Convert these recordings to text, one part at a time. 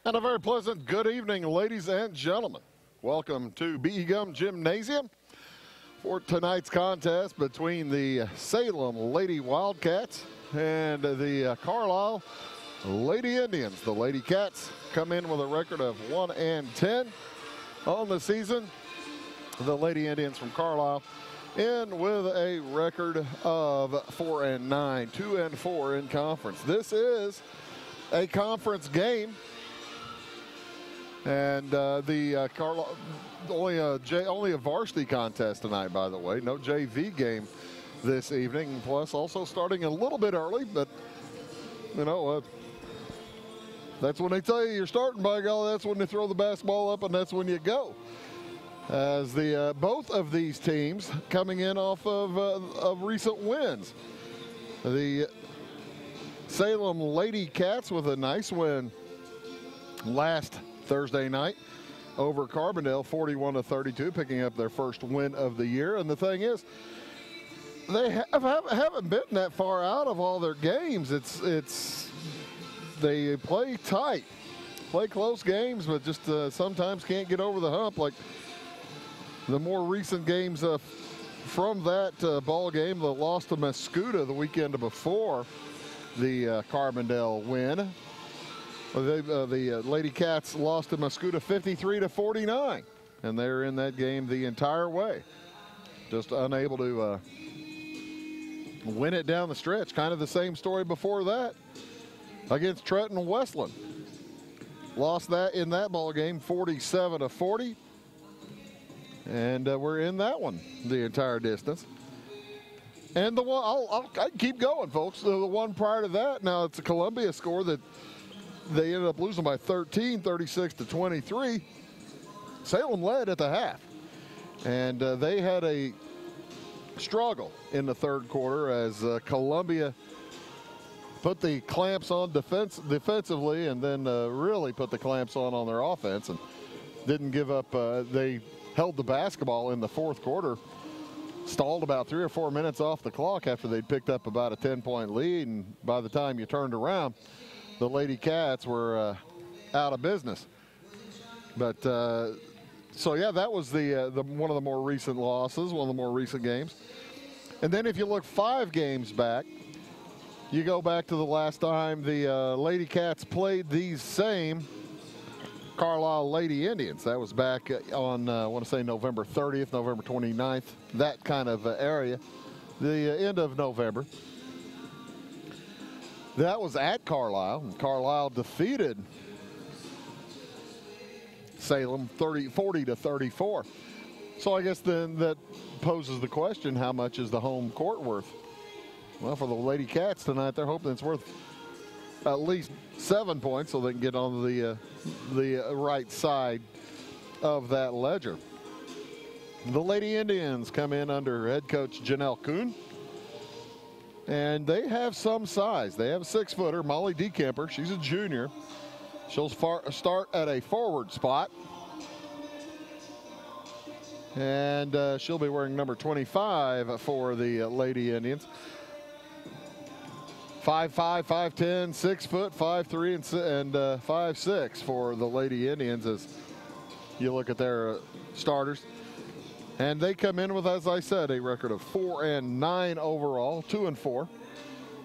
And a very pleasant good evening, ladies and gentlemen. Welcome to B.E. Gum Gymnasium for tonight's contest between the Salem Lady Wildcats and the Carlyle Lady Indians. The Lady Cats come in with a record of 1-10 on the season. The Lady Indians from Carlyle in with a record of 4-9, 2-4 in conference. This is a conference game. And Carlyle, only a varsity contest tonight, by the way. No JV game this evening. Plus, also starting a little bit early, but you know, that's when they tell you you're starting. By golly, that's when they throw the basketball up, and that's when you go. As the both of these teams coming in off of recent wins. The Salem Lady Cats with a nice win last Thursday night over Carbondale, 41-32, picking up their first win of the year. And the thing is, they haven't been that far out of all their games. They play tight, play close games, but just sometimes can't get over the hump. Like the more recent games from that ball game, the loss to Mascoutah the weekend before the Carbondale win. The Lady Cats lost to Mascoutah 53-49, and they're in that game the entire way. Just unable to win it down the stretch. Kind of the same story before that against Trenton Westland. Lost that in that ball game 47-40, and we're in that one the entire distance. And the one I'll keep going, folks. The one prior to that, now it's a Columbia score that they ended up losing by 13, 36-23. Salem led at the half. And they had a struggle in the third quarter as Columbia put the clamps on defensively and then really put the clamps on their offense and didn't give up. They held the basketball in the fourth quarter, stalled about 3 or 4 minutes off the clock after they'd picked up about a 10-point lead. And by the time you turned around, the Lady Cats were out of business. But so yeah, that was the one of the more recent losses, one of the more recent games. And then if you look 5 games back, you go back to the last time the Lady Cats played these same Carlyle Lady Indians. That was back on I want to say November 30th, November 29th, that kind of area, the end of November. That was at Carlyle, and Carlyle defeated Salem 40-34. So I guess then that poses the question, how much is the home court worth? Well, for the Lady Cats tonight, they're hoping it's worth at least 7 points so they can get on the right side of that ledger. The Lady Indians come in under head coach Janelle Kuhn. And they have some size. They have a 6-footer, Molly DeKemper. She's a junior. She'll start at a forward spot. And she'll be wearing number 25 for the Lady Indians. 5'5", 5'10", 6 foot, 5'3", and 5'6" for the Lady Indians as you look at their starters. And they come in with, as I said, a record of 4-9 overall, 2-4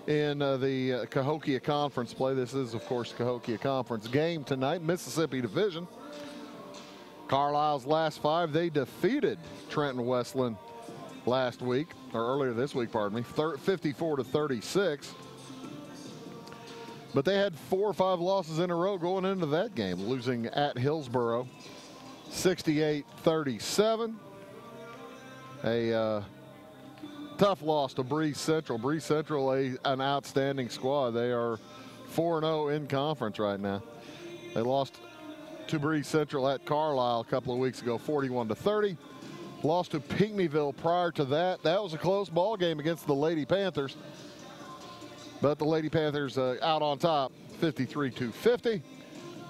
in the Cahokia Conference play. This is, of course, Cahokia Conference game tonight, Mississippi Division. Carlisle's last 5, they defeated Trenton Westland last week, or earlier this week, pardon me, 54-36. But they had 4 or 5 losses in a row going into that game, losing at Hillsboro 68-37. A tough loss to Breeze Central. Breeze Central, an outstanding squad. They are 4-0 in conference right now. They lost to Breeze Central at Carlyle a couple of weeks ago, 41-30. Lost to Pinckneyville prior to that. That was a close ball game against the Lady Panthers. But the Lady Panthers out on top, 53-50.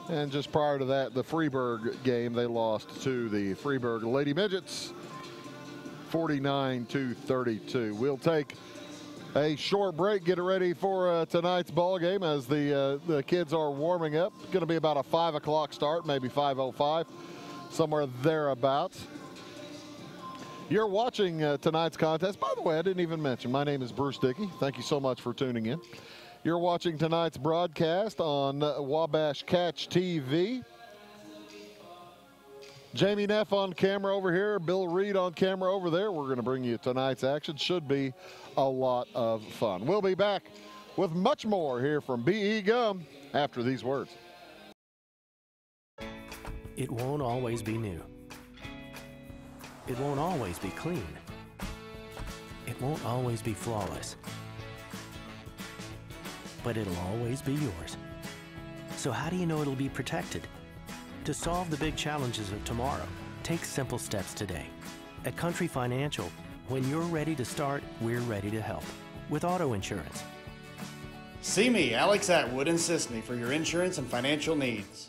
And just prior to that, the Freeburg game, they lost to the Freeburg Lady Midgets, 49-32. We'll take a short break. Get ready for tonight's ball game as the kids are warming up. It's going to be about a 5 o'clock start, maybe 5:05, somewhere thereabouts. You're watching tonight's contest. By the way, I didn't even mention, my name is Bruce Dickey. Thank you so much for tuning in. You're watching tonight's broadcast on Wabash Catch TV. Jamie Neff on camera over here, Bill Reed on camera over there. We're going to bring you tonight's action. Should be a lot of fun. We'll be back with much more here from B.E. Gum after these words. It won't always be new. It won't always be clean. It won't always be flawless. But it'll always be yours. So how do you know it'll be protected? To solve the big challenges of tomorrow, take simple steps today. At Country Financial, when you're ready to start, we're ready to help. With auto insurance. See me, Alex Atwood in Sisney, for your insurance and financial needs.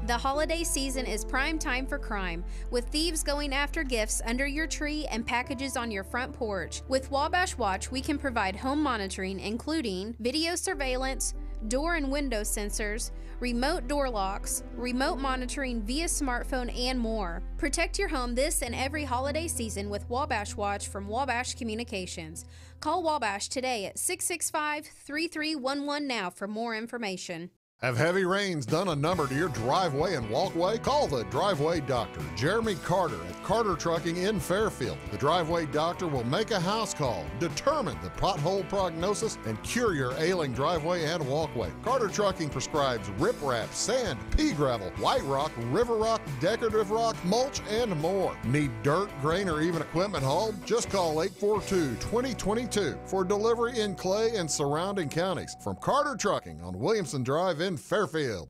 The holiday season is prime time for crime, with thieves going after gifts under your tree and packages on your front porch. With Wabash Watch, we can provide home monitoring, including video surveillance, door and window sensors, remote door locks, remote monitoring via smartphone, and more. Protect your home this and every holiday season with Wabash Watch from Wabash Communications. Call Wabash today at 665-3311 now for more information. Have heavy rains done a number to your driveway and walkway? Call the Driveway Doctor, Jeremy Carter at Carter Trucking in Fairfield. The Driveway Doctor will make a house call, determine the pothole prognosis, and cure your ailing driveway and walkway. Carter Trucking prescribes riprap, sand, pea gravel, white rock, river rock, decorative rock, mulch, and more. Need dirt, grain, or even equipment hauled? Just call 842-2022 for delivery in Clay and surrounding counties. From Carter Trucking on Williamson Drive in Fairfield.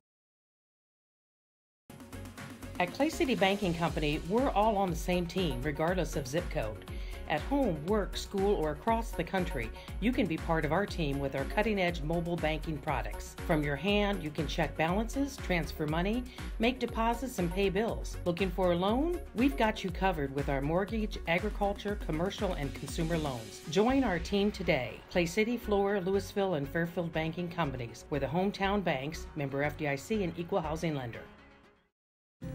At Clay City Banking Company, we're all on the same team, regardless of zip code. At home, work, school, or across the country, you can be part of our team with our cutting-edge mobile banking products. From your hand, you can check balances, transfer money, make deposits, and pay bills. Looking for a loan? We've got you covered with our mortgage, agriculture, commercial, and consumer loans. Join our team today. Clay City, Flora, Louisville, and Fairfield Banking Companies. We're the hometown banks, member FDIC, and equal housing lender.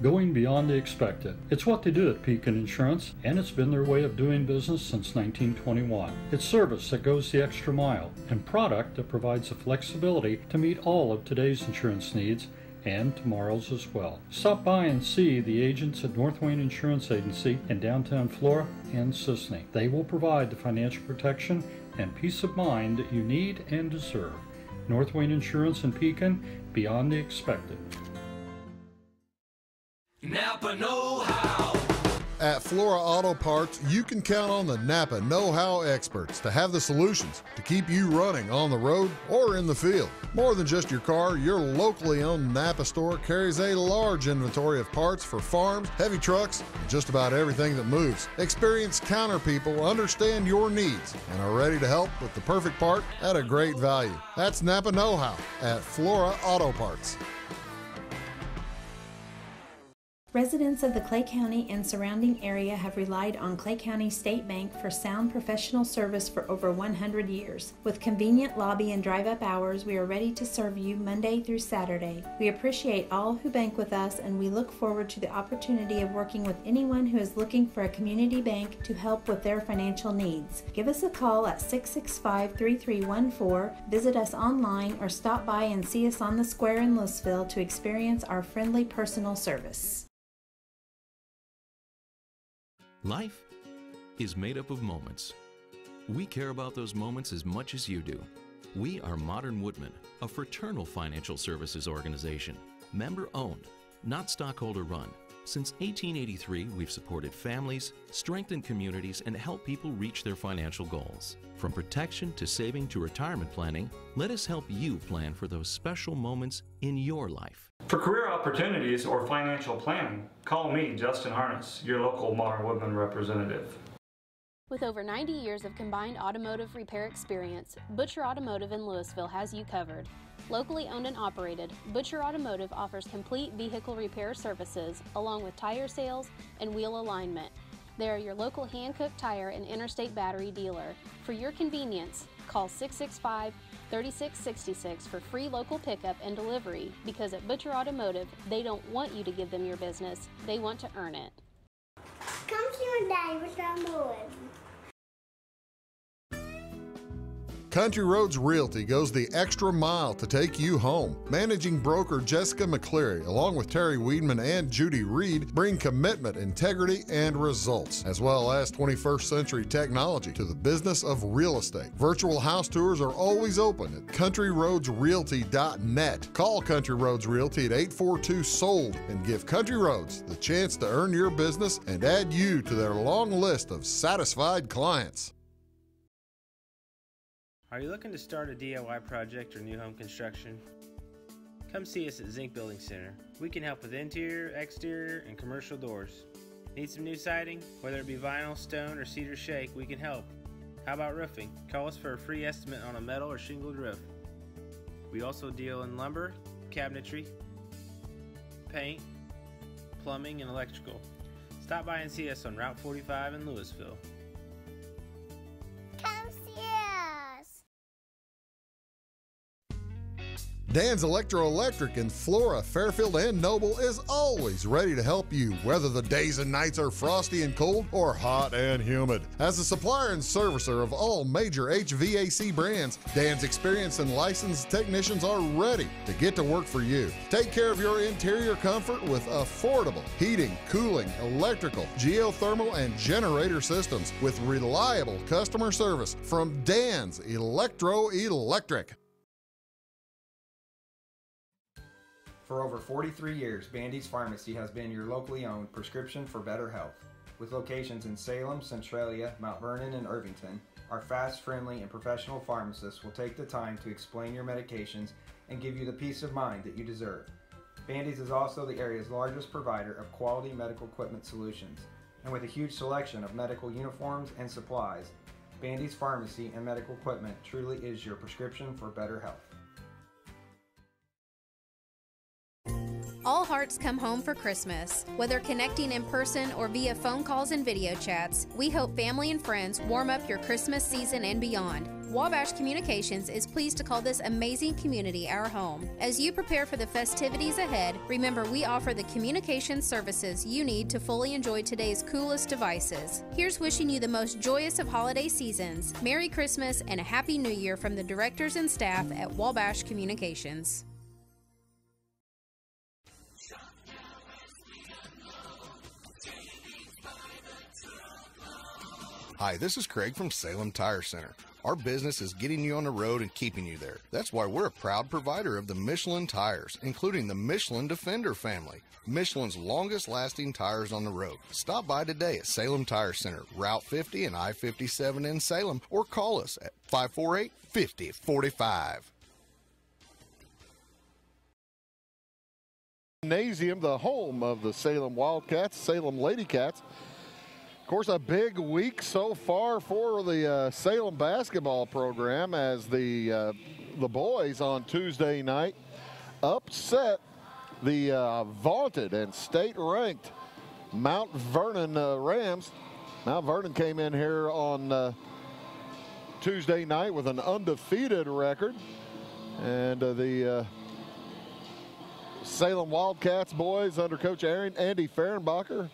Going beyond the expected. It's what they do at Pekin Insurance, and it's been their way of doing business since 1921. It's service that goes the extra mile, and product that provides the flexibility to meet all of today's insurance needs and tomorrow's as well. Stop by and see the agents at North Wayne Insurance Agency in downtown Flora and Sisney. They will provide the financial protection and peace of mind that you need and deserve. North Wayne Insurance in Pekin, beyond the expected. Napa know-how. At Flora Auto Parts, you can count on the Napa know-how experts to have the solutions to keep you running on the road or in the field. More than just your car, your locally owned Napa store carries a large inventory of parts for farms, heavy trucks, and just about everything that moves. Experienced counter people understand your needs and are ready to help with the perfect part at a great value. That's Napa know-how at Flora Auto Parts. Residents of the Clay County and surrounding area have relied on Clay County State Bank for sound professional service for over 100 years. With convenient lobby and drive-up hours, we are ready to serve you Monday through Saturday. We appreciate all who bank with us, and we look forward to the opportunity of working with anyone who is looking for a community bank to help with their financial needs. Give us a call at 665-3314, visit us online, or stop by and see us on the square in Louisville to experience our friendly personal service. Life is made up of moments. We care about those moments as much as you do. We are Modern Woodmen, a fraternal financial services organization, member-owned, not stockholder-run. Since 1883, we've supported families, strengthened communities, and helped people reach their financial goals. From protection to saving to retirement planning, let us help you plan for those special moments in your life. For career opportunities or financial planning, call me, Justin Harness, your local Modern Woodman representative. With over 90 years of combined automotive repair experience, Butcher Automotive in Louisville has you covered. Locally owned and operated, Butcher Automotive offers complete vehicle repair services along with tire sales and wheel alignment. They are your local hand-cooked tire and interstate battery dealer. For your convenience, call 665-3666 for free local pickup and delivery, because at Butcher Automotive, they don't want you to give them your business, they want to earn it. Come see my daddy with down the woods. Country Roads Realty goes the extra mile to take you home. Managing broker Jessica McCleary, along with Terry Weedman and Judy Reed, bring commitment, integrity, and results, as well as 21st century technology to the business of real estate. Virtual house tours are always open at countryroadsrealty.net. Call Country Roads Realty at 842-SOLD and give Country Roads the chance to earn your business and add you to their long list of satisfied clients. Are you looking to start a DIY project or new home construction? Come see us at Zinc Building Center. We can help with interior, exterior, and commercial doors. Need some new siding? Whether it be vinyl, stone, or cedar shake, we can help. How about roofing? Call us for a free estimate on a metal or shingled roof. We also deal in lumber, cabinetry, paint, plumbing, and electrical. Stop by and see us on Route 45 in Louisville. Come see us. Dan's Electro-Electric in Flora, Fairfield, and Noble is always ready to help you, whether the days and nights are frosty and cold or hot and humid. As a supplier and servicer of all major HVAC brands, Dan's experienced and licensed technicians are ready to get to work for you. Take care of your interior comfort with affordable heating, cooling, electrical, geothermal, and generator systems with reliable customer service from Dan's Electro-Electric. For over 43 years, Bandy's Pharmacy has been your locally owned prescription for better health. With locations in Salem, Centralia, Mount Vernon, and Irvington, our fast, friendly, and professional pharmacists will take the time to explain your medications and give you the peace of mind that you deserve. Bandy's is also the area's largest provider of quality medical equipment solutions. And with a huge selection of medical uniforms and supplies, Bandy's Pharmacy and Medical Equipment truly is your prescription for better health. All hearts come home for Christmas. Whether connecting in person or via phone calls and video chats, we hope family and friends warm up your Christmas season and beyond. Wabash Communications is pleased to call this amazing community our home. As you prepare for the festivities ahead, remember we offer the communication services you need to fully enjoy today's coolest devices. Here's wishing you the most joyous of holiday seasons, Merry Christmas, and a Happy New Year from the directors and staff at Wabash Communications. Hi, this is Craig from Salem Tire Center. Our business is getting you on the road and keeping you there. That's why we're a proud provider of the Michelin tires, including the Michelin Defender family, Michelin's longest lasting tires on the road. Stop by today at Salem Tire Center, Route 50 and I-57 in Salem, or call us at 548-5045. Gymnasium, the home of the Salem Wildcats, Salem Lady Cats. Of course, a big week so far for the Salem basketball program, as the boys on Tuesday night upset the vaunted and state-ranked Mount Vernon Rams. Mount Vernon came in here on Tuesday night with an undefeated record, and the Salem Wildcats boys under Coach Andy Fehrenbacher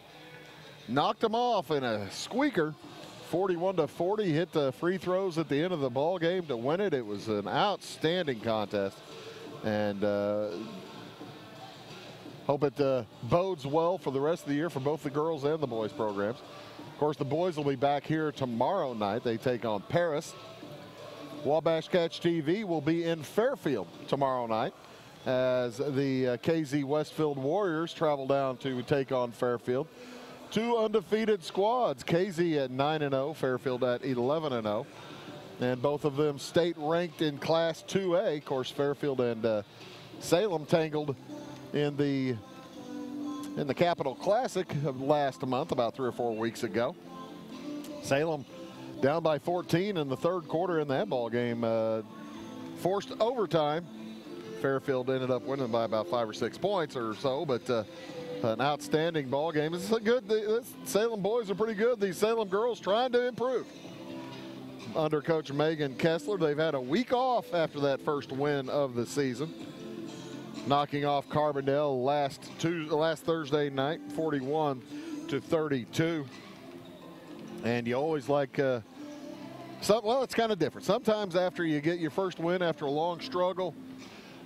knocked them off in a squeaker, 41-40. Hit the free throws at the end of the ball game to win it. It was an outstanding contest, and hope it bodes well for the rest of the year for both the girls and the boys programs. Of course, the boys will be back here tomorrow night. They take on Paris. Wabash Catch TV will be in Fairfield tomorrow night as the KZ Westfield Warriors travel down to take on Fairfield. Two undefeated squads, KZ at 9-0, Fairfield at 11-0. And both of them state ranked in Class 2A. Of course, Fairfield and Salem tangled in the Capital Classic of last month, about 3 or 4 weeks ago. Salem down by 14 in the third quarter in that ball game, forced overtime. Fairfield ended up winning by about 5 or 6 points or so, but an outstanding ball game. It's a good. Salem boys are pretty good. These Salem girls trying to improve. Under Coach Megan Kessler, they've had a week off after that first win of the season, knocking off Carbondale last Thursday night, 41-32. And you always like. Well, it's kind of different. Sometimes after you get your first win after a long struggle,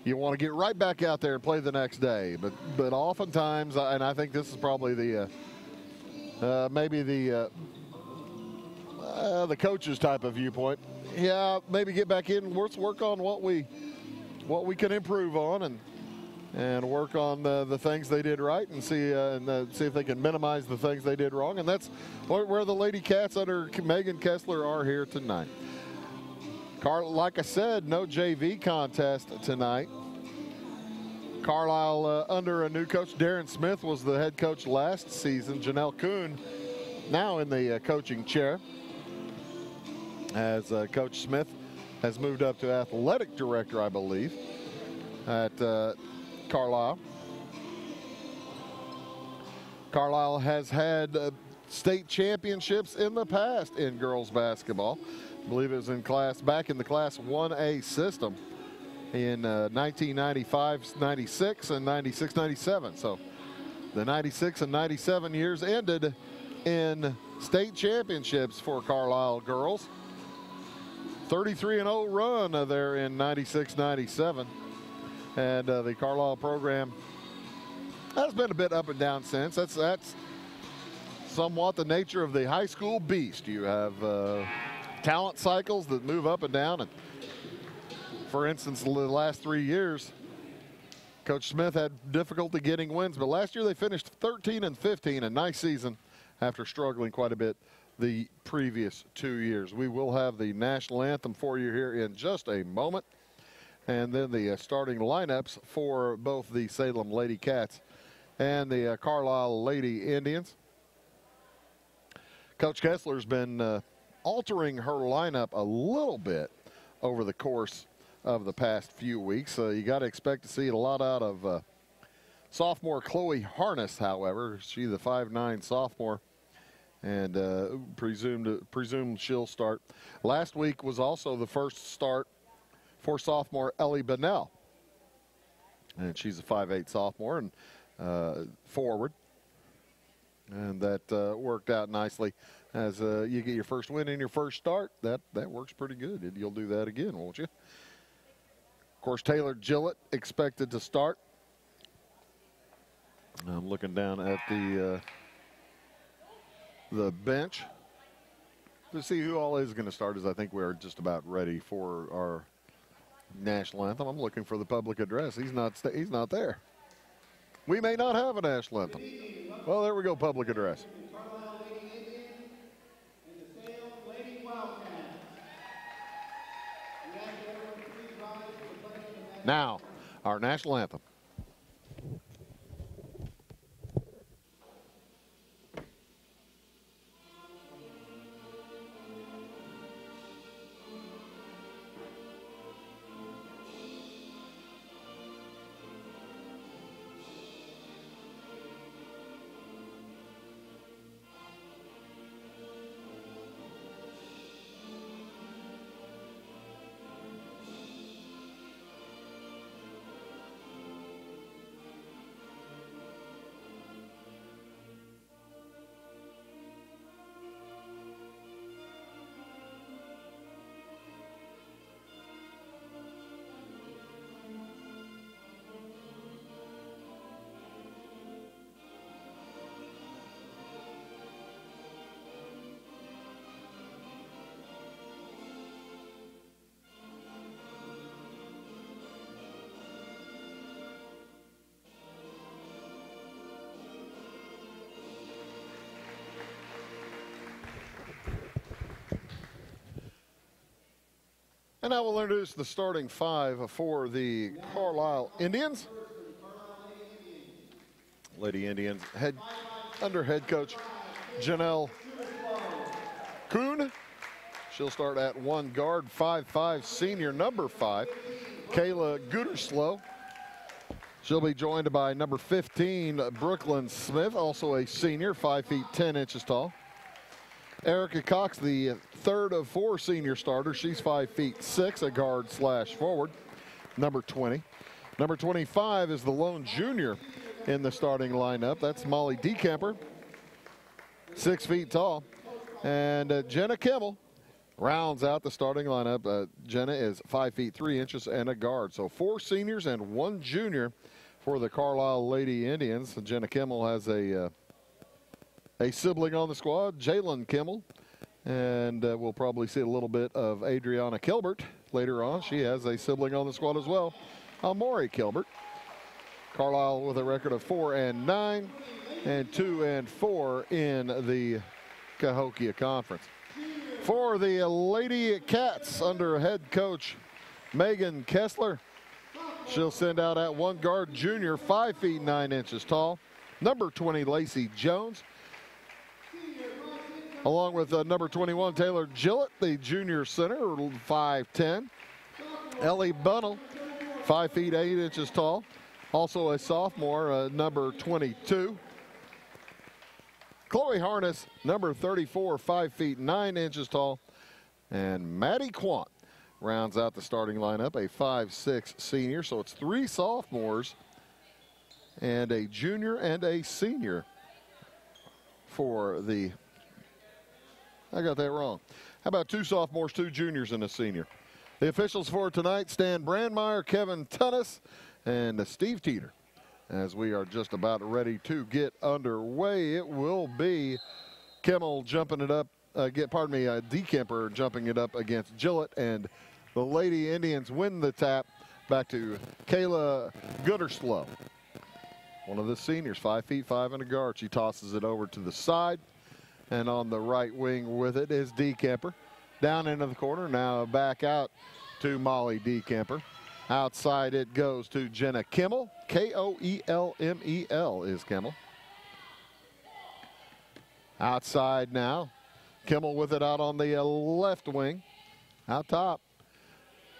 you want to get right back out there and play the next day. But oftentimes, and I think this is probably the maybe the coach's type of viewpoint. Yeah, maybe get back in. Let's work on what we can improve on and work on the things they did right and see if they can minimize the things they did wrong. And that's where the Lady Cats under Megan Kessler are here tonight. Like I said, no JV contest tonight. Carlyle under a new coach. Darren Smith was the head coach last season. Janelle Kuhn now in the coaching chair, as Coach Smith has moved up to athletic director, I believe, at Carlyle. Carlyle has had state championships in the past in girls basketball. I believe it was back in the Class 1A system in 1995-96 and 96-97. So the 96 and 97 years ended in state championships for Carlyle girls. 33-0 run there in 96-97. And the Carlyle program has been a bit up and down since. That's somewhat the nature of the high school beast. You have talent cycles that move up and down. And for instance, the last 3 years, Coach Smith had difficulty getting wins. But last year they finished 13-15, a nice season after struggling quite a bit the previous 2 years. We will have the national anthem for you here in just a moment. And then the starting lineups for both the Salem Lady Cats and the Carlyle Lady Indians. Coach Kessler's been altering her lineup a little bit over the course of the past few weeks. You got to expect to see a lot out of sophomore Chloe Harness, however. She's the 5'9" sophomore, and presumed she'll start. Last week was also the first start for sophomore Ellie Bennell, and she's a 5'8" sophomore and forward, and that worked out nicely. As you get your first win in your first start, that works pretty good. You'll do that again, won't you? Of course, Taylor Gillett expected to start. I'm looking down at the bench to see who all is going to start, as I think we're just about ready for our national anthem. I'm looking for the public address. He's not there. We may not have a national anthem. Well, there we go, public address. Now, our national anthem. And I will introduce the starting five for the Carlyle Indians. Lady Indians under head coach Janelle Kuhn. She'll start at one guard, 5'5", senior number 5, Kayla Gooderslow. She'll be joined by number 15, Brooklyn Smith, also a senior, 5 feet 10 inches tall. Erica Cox, the third of 4 senior starters. She's 5 feet 6, a guard slash forward, number 20. Number 25 is the lone junior in the starting lineup. That's Molly DeCamper, 6 feet tall. And Jenna Kimmel rounds out the starting lineup. Jenna is 5 feet 3 inches and a guard. So 4 seniors and 1 junior for the Carlyle Lady Indians. Jenna Kimmel has a sibling on the squad, Jalen Kimmel. And we'll probably see a little bit of Adriana Kilbert later on. She has a sibling on the squad as well, Amori Kilbert. Carlyle with a record of 4-9 and 2-4 in the Cahokia Conference. For the Lady Cats under head coach Megan Kessler, she'll send out at 1 guard junior, 5 feet 9 inches tall, number 20 Lacey Jones, along with number 21 Taylor Gillett, the junior center, 5'10". Ellie Bunnell, 5 feet 8 inches tall, also a sophomore, number 22. Chloe Harness, number 34, 5 feet 9 inches tall. And Maddie Quant rounds out the starting lineup, a 5'6" senior. So it's 3 sophomores and a junior and a senior for the, I got that wrong. How about 2 sophomores, 2 juniors, and a senior? The officials for tonight, Stan Brandmeier, Kevin Tunnis, and Steve Teeter. As we are just about ready to get underway, it will be Kimmel jumping it up, DeCamper jumping it up against Gillett, and the Lady Indians win the tap back to Kayla Gooderslow. One of the seniors, 5 feet 5 and a guard. She tosses it over to the side, and on the right wing with it is DeCamper. Down into the corner, now back out to Molly DeCamper. Outside it goes to Jenna Kimmel. K-O-E-L-M-E-L is Kimmel. Outside now. Kimmel with it out on the left wing. Out top.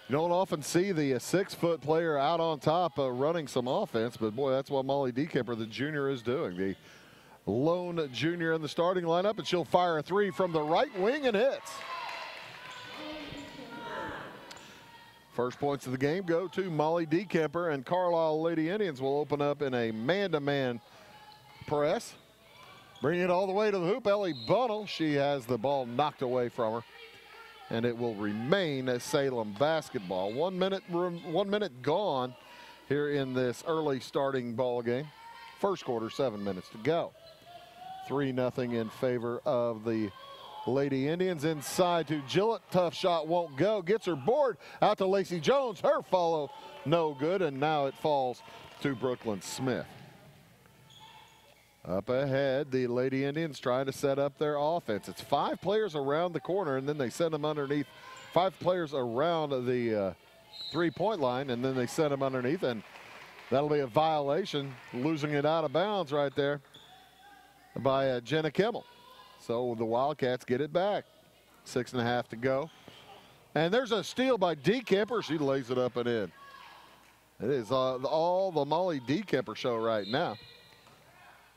You don't often see the 6-foot player out on top running some offense, but boy, that's what Molly DeCamper, the junior, is doing. The lone junior in the starting lineup, and she'll fire a 3 from the right wing and hits. First points of the game go to Molly DeCamper, and Carlyle Lady Indians will open up in a man-to-man press. Bring it all the way to the hoop. Ellie Bunnell, she has the ball knocked away from her, and it will remain as Salem basketball. 1 minute gone here in this early starting ball game. First quarter, 7 minutes to go. 3-0 in favor of the Lady Indians. Inside to Gillett. Tough shot won't go. Gets her board out to Lacey Jones. Her follow no good, and now it falls to Brooklyn Smith. Up ahead, the Lady Indians trying to set up their offense. It's 5 players around the corner, and then they send them underneath. 5 players around the 3-point line, and then they send them underneath, and that'll be a violation, losing it out of bounds right there by Jenna Kimmel. So the Wildcats get it back. 6.5 to go. And there's a steal by DeCamper. She lays it up and in. It is all the Molly DeCamper show right now.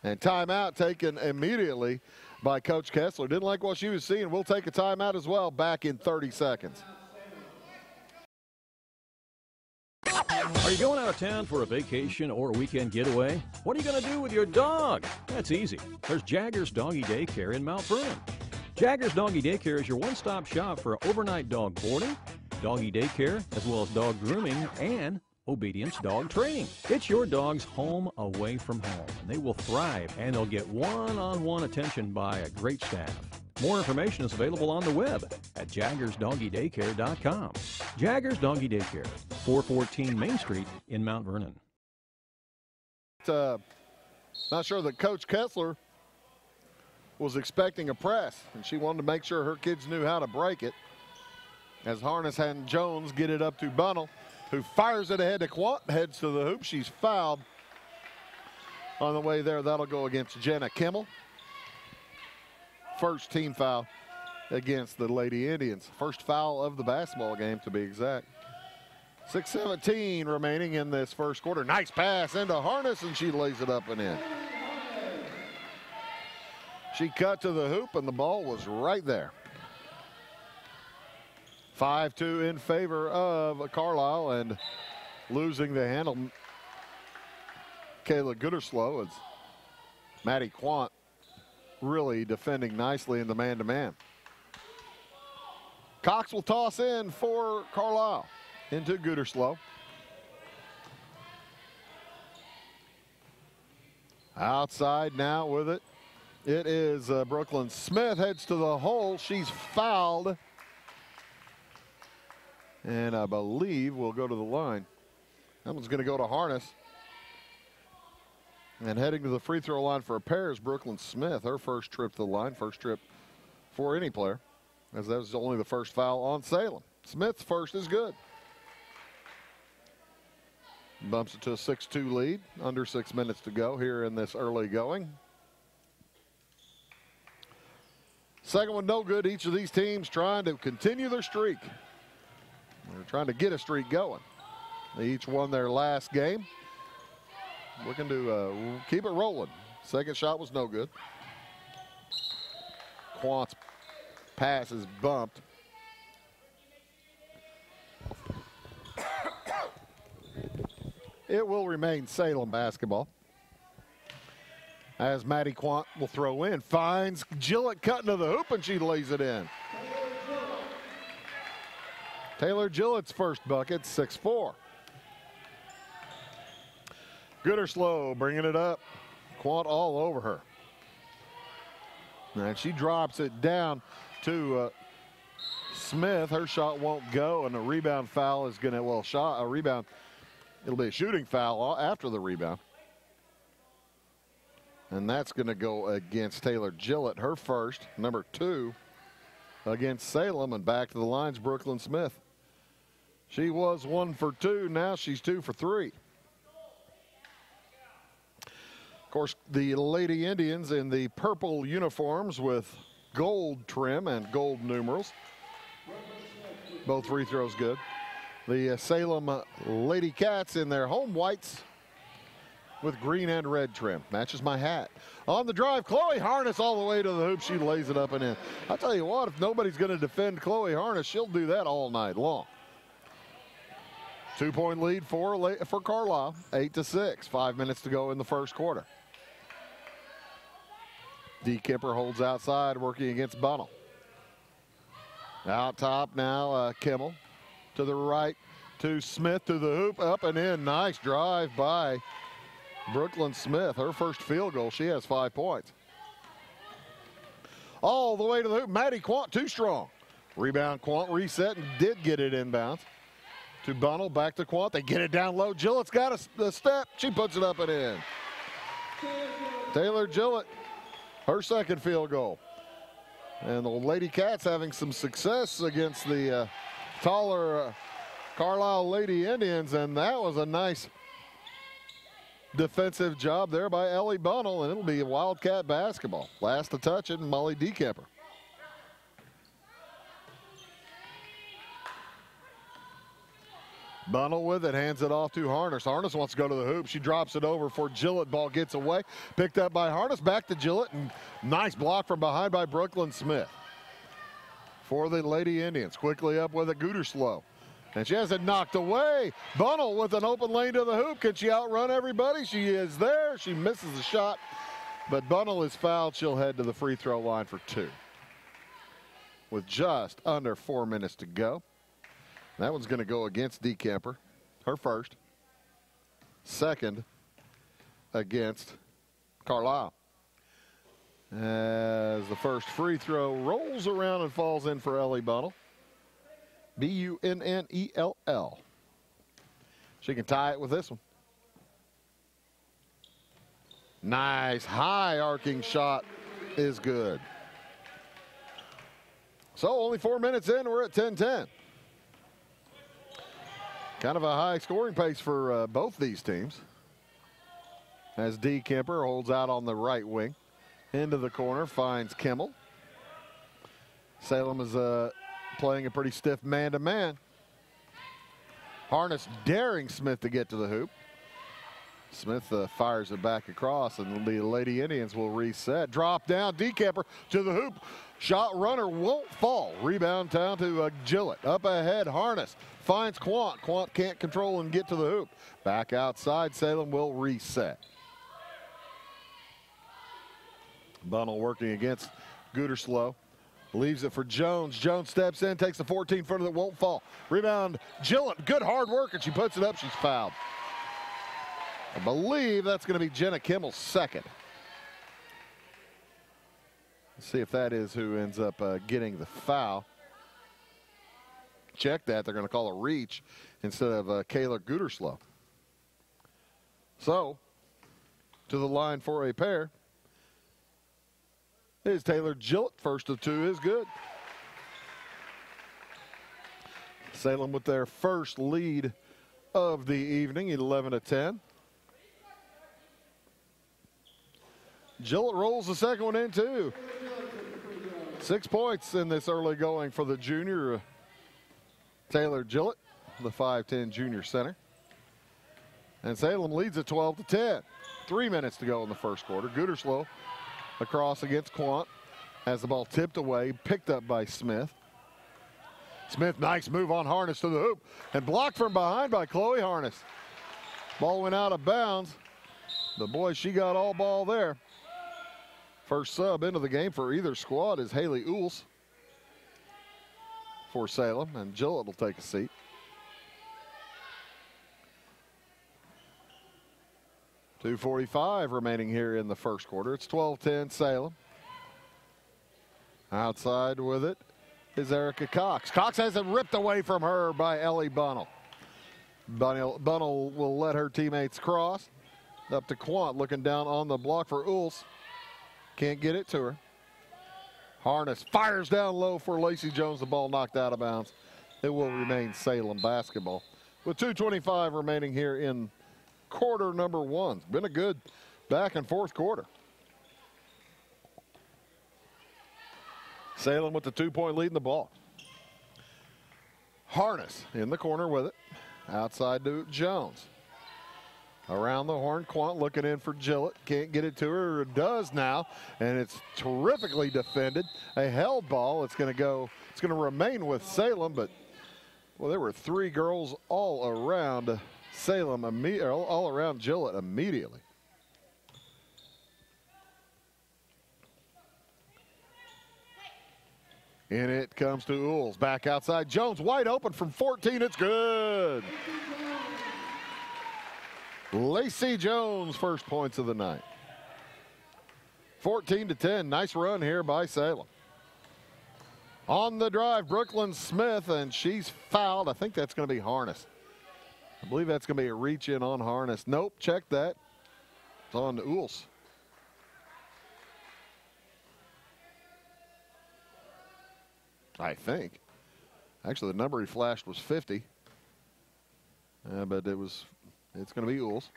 And timeout taken immediately by Coach Kessler. Didn't like what she was seeing. We'll take a timeout as well, back in 30 seconds. Are you going out of town for a vacation or a weekend getaway? What are you going to do with your dog? That's easy. There's Jaggers Doggy Daycare in Mount Vernon. Jaggers Doggy Daycare is your one-stop shop for overnight dog boarding, doggy daycare, as well as dog grooming and obedience dog training. It's your dog's home away from home, and they will thrive, and they'll get one-on-one attention by a great staff. More information is available on the web at jaggersdoggydaycare.com. Jaggers Doggy Daycare, 414 Main Street in Mount Vernon. Not sure that Coach Kessler was expecting a press, and she wanted to make sure her kids knew how to break it. As Harness and Jones get it up to Bunnell, who fires it ahead to Quant, heads to the hoop. She's fouled on the way there. That'll go against Jenna Kimmel. First team foul against the Lady Indians. First foul of the basketball game, to be exact. 6:17 remaining in this first quarter. Nice pass into Harness, and she lays it up and in. She cut to the hoop, and the ball was right there. 5-2 in favor of Carlyle, and losing the handle, Kayla Gooderslow. It's Maddie Quant really defending nicely in the man-to-man. Cox will toss in for Carlyle into Gooderslow. Outside now with it. It is Brooklyn Smith, heads to the hole. She's fouled. And I believe we'll go to the line. That one's going to go to Harness. And heading to the free throw line for a pair is Brooklyn Smith. Her first trip to the line, first trip for any player, as that was only the first foul on Salem. Smith's first is good. Bumps it to a 6-2 lead. Under 6 minutes to go here in this early going. Second one no good. Each of these teams trying to continue their streak. They're trying to get a streak going. They each won their last game. Looking to keep it rolling. Second shot was no good. Quant's pass is bumped. It will remain Salem basketball, as Maddie Quant will throw in. Finds Gillett cutting to the hoop, and she lays it in. Taylor Gillett's first bucket, 6-4. Gooderslow bringing it up. Quant all over her. And she drops it down to Smith. Her shot won't go, and a rebound foul is going to, well, a rebound. It'll be a shooting foul after the rebound. And that's going to go against Taylor Gillett, her first, number 2, against Salem. And back to the lines, Brooklyn Smith. She was 1 for 2. Now she's 2 for 3. Of course, the Lady Indians in the purple uniforms with gold trim and gold numerals. Both free throws good. The Salem Lady Cats in their home whites with green and red trim. Matches my hat. On the drive, Chloe Harness all the way to the hoop. She lays it up and in. I'll tell you what, if nobody's going to defend Chloe Harness, she'll do that all night long. 2-point lead for Carlyle, 8-6. 5 minutes to go in the first quarter. D. Kemper holds outside, working against Bunnell. Out top now, Kimmel. To the right to Smith, to the hoop, up and in. Nice drive by Brooklyn Smith. Her first field goal. She has 5 points. All the way to the hoop. Maddie Quant too strong. Rebound, Quant reset and did get it inbounds. To Bunnell, back to Quant. They get it down low. Gillett's got a step. She puts it up and in. Taylor Gillett, her second field goal. And the Lady Cats having some success against the taller Carlyle Lady Indians, and that was a nice defensive job there by Ellie Bunnell, and it'll be Wildcat basketball. Last to touch it, Molly D. Kemper. Bunnell with it, hands it off to Harness. Harness wants to go to the hoop. She drops it over for Gillett. Ball gets away. Picked up by Harness. Back to Gillett. And nice block from behind by Brooklyn Smith. For the Lady Indians. Quickly up with it, Gooderslow. And she has it knocked away. Bunnell with an open lane to the hoop. Can she outrun everybody? She is there. She misses the shot. But Bunnell is fouled. She'll head to the free throw line for 2. With just under 4 minutes to go. That one's going to go against D. Kemper, her first. Second against Carlyle. As the first free throw rolls around and falls in for Ellie Bunnell. Bunnell. She can tie it with this one. Nice high arcing shot is good. So only 4 minutes in, we're at 10-10. Kind of a high scoring pace for both these teams. As D. Kemper holds out on the right wing. Into the corner, finds Kimmel. Salem is playing a pretty stiff man-to-man. Harness daring Smith to get to the hoop. Smith fires it back across, and the Lady Indians will reset. Drop down, Decamper to the hoop. Shot runner won't fall. Rebound down to Gillett. Up ahead, Harness finds Quant. Quant can't control and get to the hoop. Back outside, Salem will reset. Bunnell working against Gooderslow. Leaves it for Jones. Jones steps in, takes the 14-footer that won't fall. Rebound, Gillett. Good hard work, and she puts it up. She's fouled. I believe that's going to be Jenna Kimmel's second. Let's see if that is who ends up getting the foul. Check that. They're going to call a reach instead of Kayla Gooderslow. So, to the line for a pair is Taylor Gillett. First of two is good. Salem with their first lead of the evening, 11-10. Gillett rolls the second one in, too. 6 points in this early going for the junior, Taylor Gillett, the 5'10 junior center. And Salem leads at 12-10. 3 minutes to go in the first quarter. Gooderslow across against Quant. Has the ball tipped away, picked up by Smith. Smith, nice move on Harness to the hoop. And blocked from behind by Chloe Harness. Ball went out of bounds. But boy, she got all ball there. First sub into the game for either squad is Haley Ools for Salem, and Gillett will take a seat. .245 remaining here in the first quarter. It's 12-10 Salem. Outside with it is Erica Cox. Cox has it ripped away from her by Ellie Bunnell. Bunnell will let her teammates cross. Up to Quant, looking down on the block for Ools. Can't get it to her. Harness fires down low for Lacey Jones. The ball knocked out of bounds. It will remain Salem basketball. With 2:25 remaining here in quarter number one. It's been a good back and forth quarter. Salem with the 2-point lead in the ball. Harness in the corner with it. Outside to Jones. Around the horn, Quant looking in for Gillett. Can't get it to her. It does now, and it's terrifically defended. A held ball. It's going to remain with Salem, but well, there were three girls all around Salem, all around Gillett immediately. And it comes to Ools. Back outside. Jones wide open from 14. It's good. Lacey Jones, first points of the night. 14-10. Nice run here by Salem. On the drive, Brooklyn Smith, and she's fouled. I think that's going to be Harness. I believe that's going to be a reach in on Harness. Nope, check that. It's on to Ools. I think. Actually, the number he flashed was 50. But it's going to be Ools.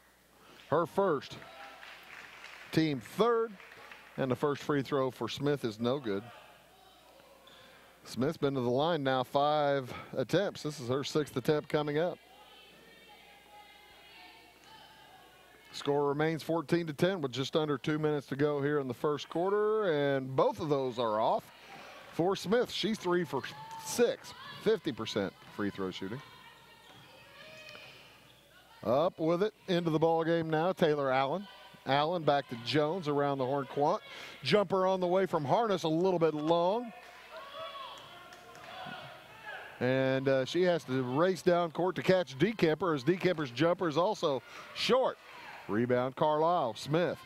Her first. Team third. And the first free throw for Smith is no good. Smith's been to the line now 5 attempts. This is her 6th attempt coming up. Score remains 14-10 with just under 2 minutes to go here in the first quarter. And both of those are off for Smith. She's 3 for 6. 50% free throw shooting. Up with it into the ball game now, Taylor Allen. Allen back to Jones around the horn. Quant. Jumper on the way from Harness, a little bit long. And she has to race down court to catch Decamper, as Decamper's jumper is also short. Rebound Carlyle. Smith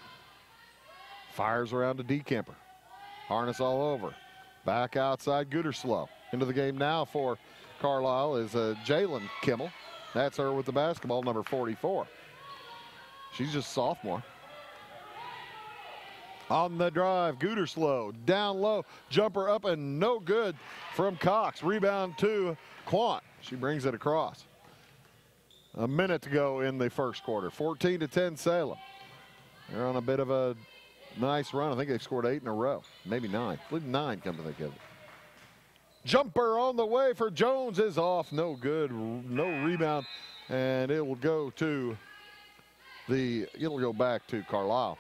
fires around to Decamper. Harness all over. Back outside, Gooderslow. Into the game now for Carlyle is Jalen Kimmel. That's her with the basketball, number 44. She's just sophomore. On the drive, Gooderslow down low, jumper up and no good from Cox. Rebound to Quant. She brings it across. A minute to go in the first quarter. 14-10 Salem. They're on a bit of a nice run. I think they've scored 8 in a row, maybe 9. I believe 9, come to think of it. Jumper on the way for Jones is off. No good. No rebound. And it will go back to Carlyle.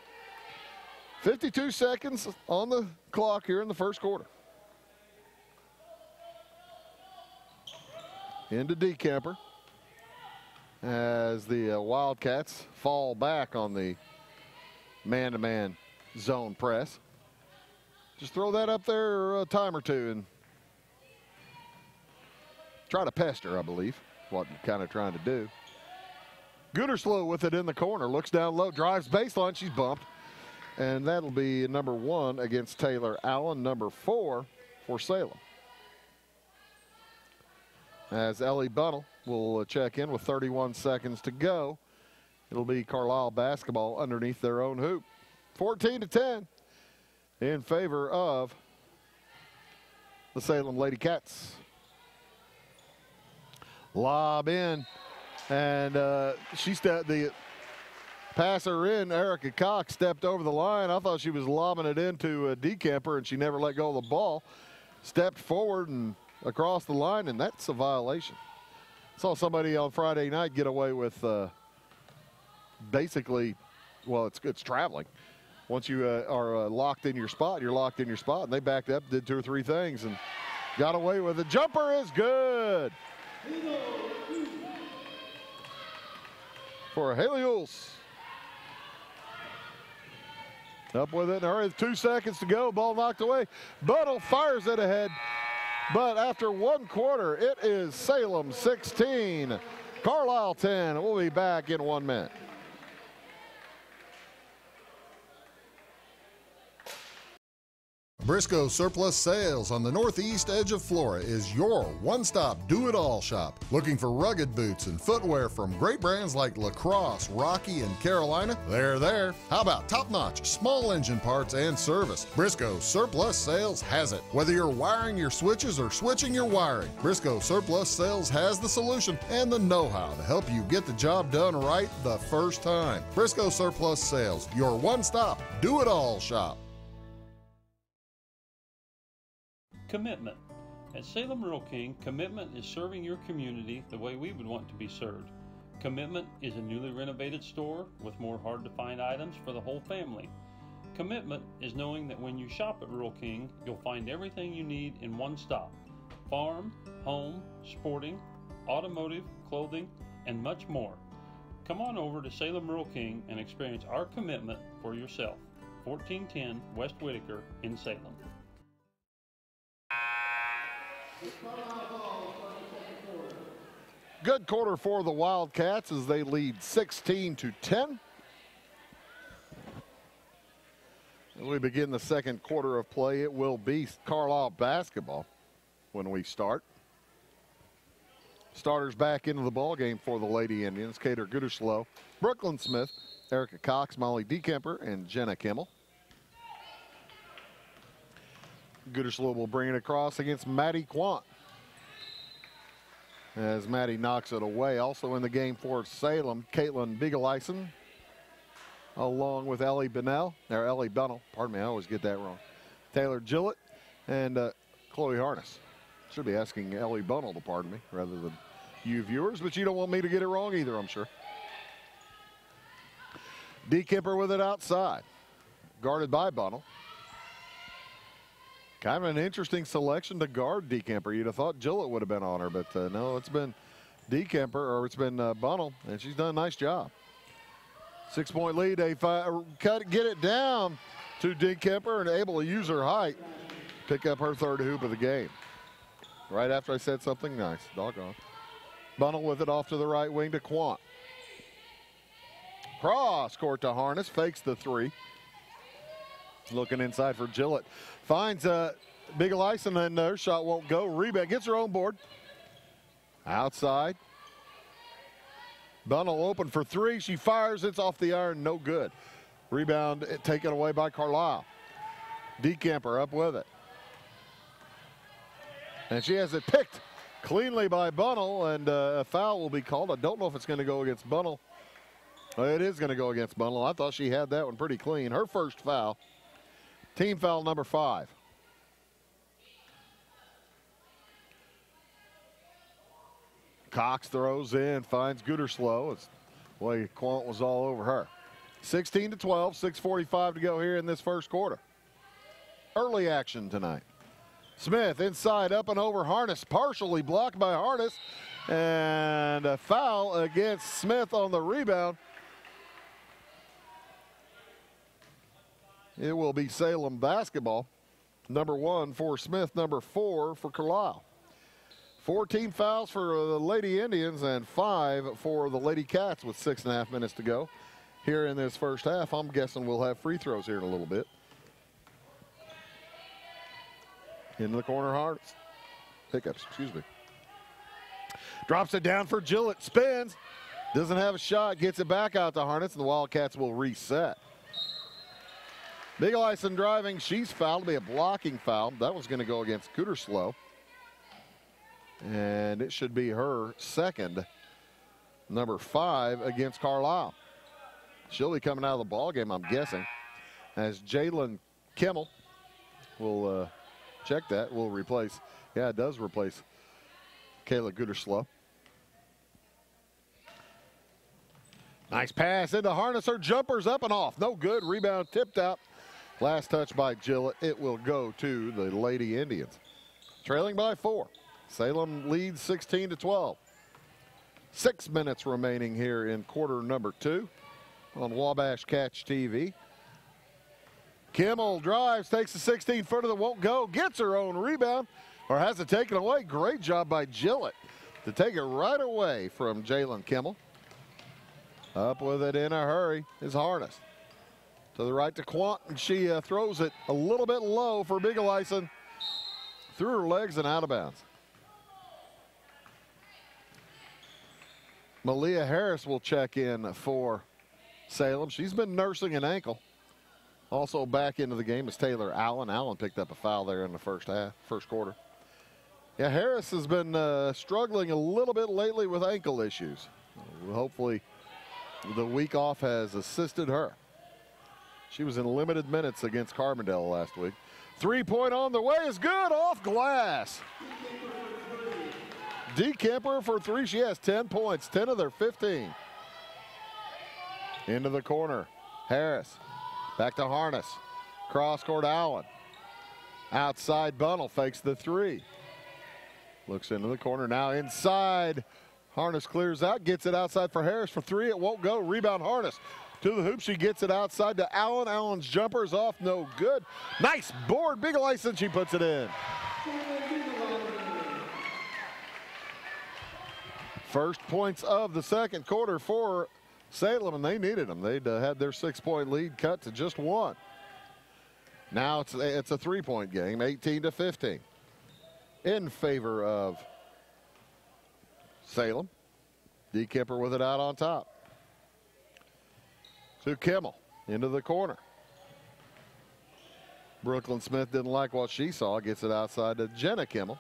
52 seconds on the clock here in the first quarter. Into Decamper as the Wildcats fall back on the man-to-man zone press. Just throw that up there a time or two and try to pester, I believe, what you're kind of trying to do. Gooderslow with it in the corner, looks down low, drives baseline, she's bumped. And that'll be number 1 against Taylor Allen, number 4 for Salem. As Ellie Bunnell will check in with 31 seconds to go. It'll be Carlyle basketball underneath their own hoop. 14-10 in favor of the Salem Lady Cats. Lob in, and the passer in, Erica Cox, stepped over the line. I thought she was lobbing it into Decamper, and she never let go of the ball. Stepped forward and across the line, and that's a violation. Saw somebody on Friday night get away with basically, well, it's traveling. Once you are locked in your spot, you're locked in your spot, and they backed up, did 2 or 3 things, and got away with it. Jumper is good for Haley Uls. Up with it, and 2 seconds to go, ball knocked away. Bunnell fires it ahead, but after 1 quarter, it is Salem 16, Carlyle 10. We'll be back in 1 minute. Briscoe Surplus Sales on the northeast edge of Flora is your one-stop do-it-all shop. Looking for rugged boots and footwear from great brands like Lacrosse, Rocky, and Carolina? They're there. How about top-notch small engine parts and service? Briscoe Surplus Sales has it. Whether you're wiring your switches or switching your wiring, Briscoe Surplus Sales has the solution and the know-how to help you get the job done right the first time. Briscoe Surplus Sales, your one-stop do-it-all shop. Commitment. At Salem Rural King, Commitment is serving your community the way we would want to be served. Commitment is a newly renovated store with more hard-to-find items for the whole family. Commitment is knowing that when you shop at Rural King, you'll find everything you need in one stop. Farm, home, sporting, automotive, clothing, and much more. Come on over to Salem Rural King and experience our commitment for yourself. 1410 West Whitaker in Salem. Good quarter for the Wildcats as they lead 16-10. As we begin the second quarter of play, it will be Carlyle basketball when we start. Starters back into the ball game for the Lady Indians. Cater Gooderslow, Brooklyn Smith, Erica Cox, Molly Decamper, and Jenna Kimmel. Gooderslow will bring it across against Maddie Quant as Maddie knocks it away. Also in the game for Salem, Caitlin Bigeleisen, along with Ellie Bunnell, pardon me, I always get that wrong. Taylor Gillett and Chloe Harness. Should be asking Ellie Bunnell to pardon me rather than you viewers, but you don't want me to get it wrong either, I'm sure. Decamper with it outside, guarded by Bunnell. Kind of an interesting selection to guard Decamper. You'd have thought Gillett would have been on her, but no, it's been Decamper, or it's been Bunnell, and she's done a nice job. 6-point lead. They get it down to Decamper and able to use her height, pick up her 3rd hoop of the game. Right after I said something nice. Doggone. Bunnell with it off to the right wing to Quant. Cross court to Harness, fakes the 3. Looking inside for Gillett. Finds Bigeleisen, and her shot won't go. Rebound, gets her own board. Outside. Bunnell open for 3. She fires, it's off the iron, no good. Rebound taken away by Carlyle. Decamper up with it. And she has it picked cleanly by Bunnell, and a foul will be called. I don't know if it's going to go against Bunnell. It is going to go against Bunnell. I thought she had that one pretty clean. Her first foul. Team foul number 5. Cox throws in, finds Gooderslow. It's boy, Quant was all over her. 16-12, 6:45 to go here in this first quarter. Early action tonight. Smith inside, up and over Harness, partially blocked by Harness, and a foul against Smith on the rebound. It will be Salem basketball. Number 1 for Smith, number 4 for Carlyle. 14 fouls for the Lady Indians and 5 for the Lady Cats with 6.5 minutes to go here in this first half. I'm guessing we'll have free throws here in a little bit. Into the corner, Harness. Pickups, excuse me. Drops it down for Gillett, spins. Doesn't have a shot, gets it back out to Harness, and the Wildcats will reset. Bigeleisen driving, she's fouled. It'll be a blocking foul. That was going to go against Gooderslow. And it should be her second, number 5 against Carlyle. She'll be coming out of the ball game, I'm guessing, as Jalen Kimmel will check that. Will replace. Yeah, it does replace Kayla Gooderslow. Nice pass into Harness. Her jumper's up and off. No good. Rebound tipped out. Last touch by Gillett. It will go to the Lady Indians. Trailing by 4. Salem leads 16-12. 6 minutes remaining here in quarter number 2 on Wabash Catch TV. Kimmel drives, takes the 16-footer that won't go, gets her own rebound, or has it taken away. Great job by Gillett to take it right away from Jalen Kimmel. Up with it in a hurry is Harness. To the right to Quant, and she throws it a little bit low for Bigeleisen. Through her legs and out of bounds. Malia Harris will check in for Salem. She's been nursing an ankle. Also back into the game is Taylor Allen. Allen picked up a foul there in the first quarter. Yeah, Harris has been struggling a little bit lately with ankle issues. Hopefully the week off has assisted her. She was in limited minutes against Carbondale last week. 3-point on the way is good, off glass. DeKemper for 3. She has 10 points, 10 of their 15. Into the corner, Harris. Back to Harness. Cross court, Allen. Outside, Bunnell fakes the 3. Looks into the corner now inside. Harness clears out, gets it outside for Harris for 3. It won't go. Rebound Harness. To the hoop, she gets it outside to Allen. Allen's jumper's off, no good. Nice board, Bigeleisen, she puts it in. First points of the second quarter for Salem, and they needed them. They'd had their 6-point lead cut to just 1. Now it's a 3-point game, 18-15, in favor of Salem. DeKemper with it out on top. To Kimmel, into the corner. Brooklyn Smith didn't like what she saw, gets it outside to Jenna Kimmel.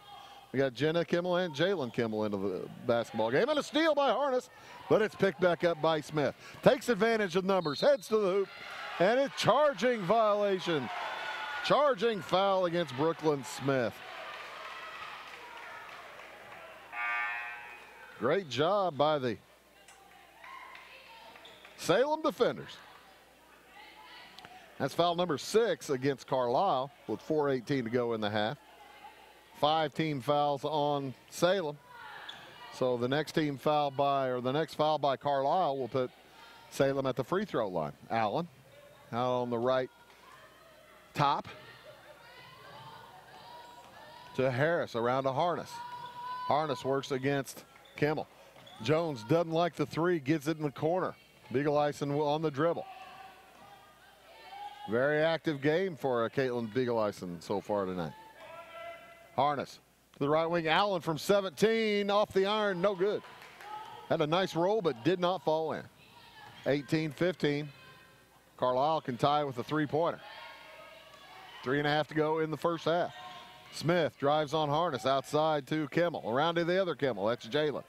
We got Jenna Kimmel and Jalen Kimmel into the basketball game. And a steal by Harness, but it's picked back up by Smith. Takes advantage of numbers, heads to the hoop, and a charging violation. Charging foul against Brooklyn Smith. Great job by the Salem defenders. That's foul number 6 against Carlyle with 4:18 to go in the half. 5 team fouls on Salem. So the next foul by Carlyle will put Salem at the free throw line. Allen out on the right top to Harris, around to Harness. Harness works against Kimmel. Jones doesn't like the 3, gets it in the corner. Bigeleisen on the dribble. Very active game for Caitlin Bigeleisen so far tonight. Harness to the right wing. Allen from 17 off the iron, no good. Had a nice roll but did not fall in. 18-15. Carlyle can tie with a 3-pointer. 3.5 to go in the first half. Smith drives on Harness outside to Kimmel. Around to the other Kimmel. That's Jalen.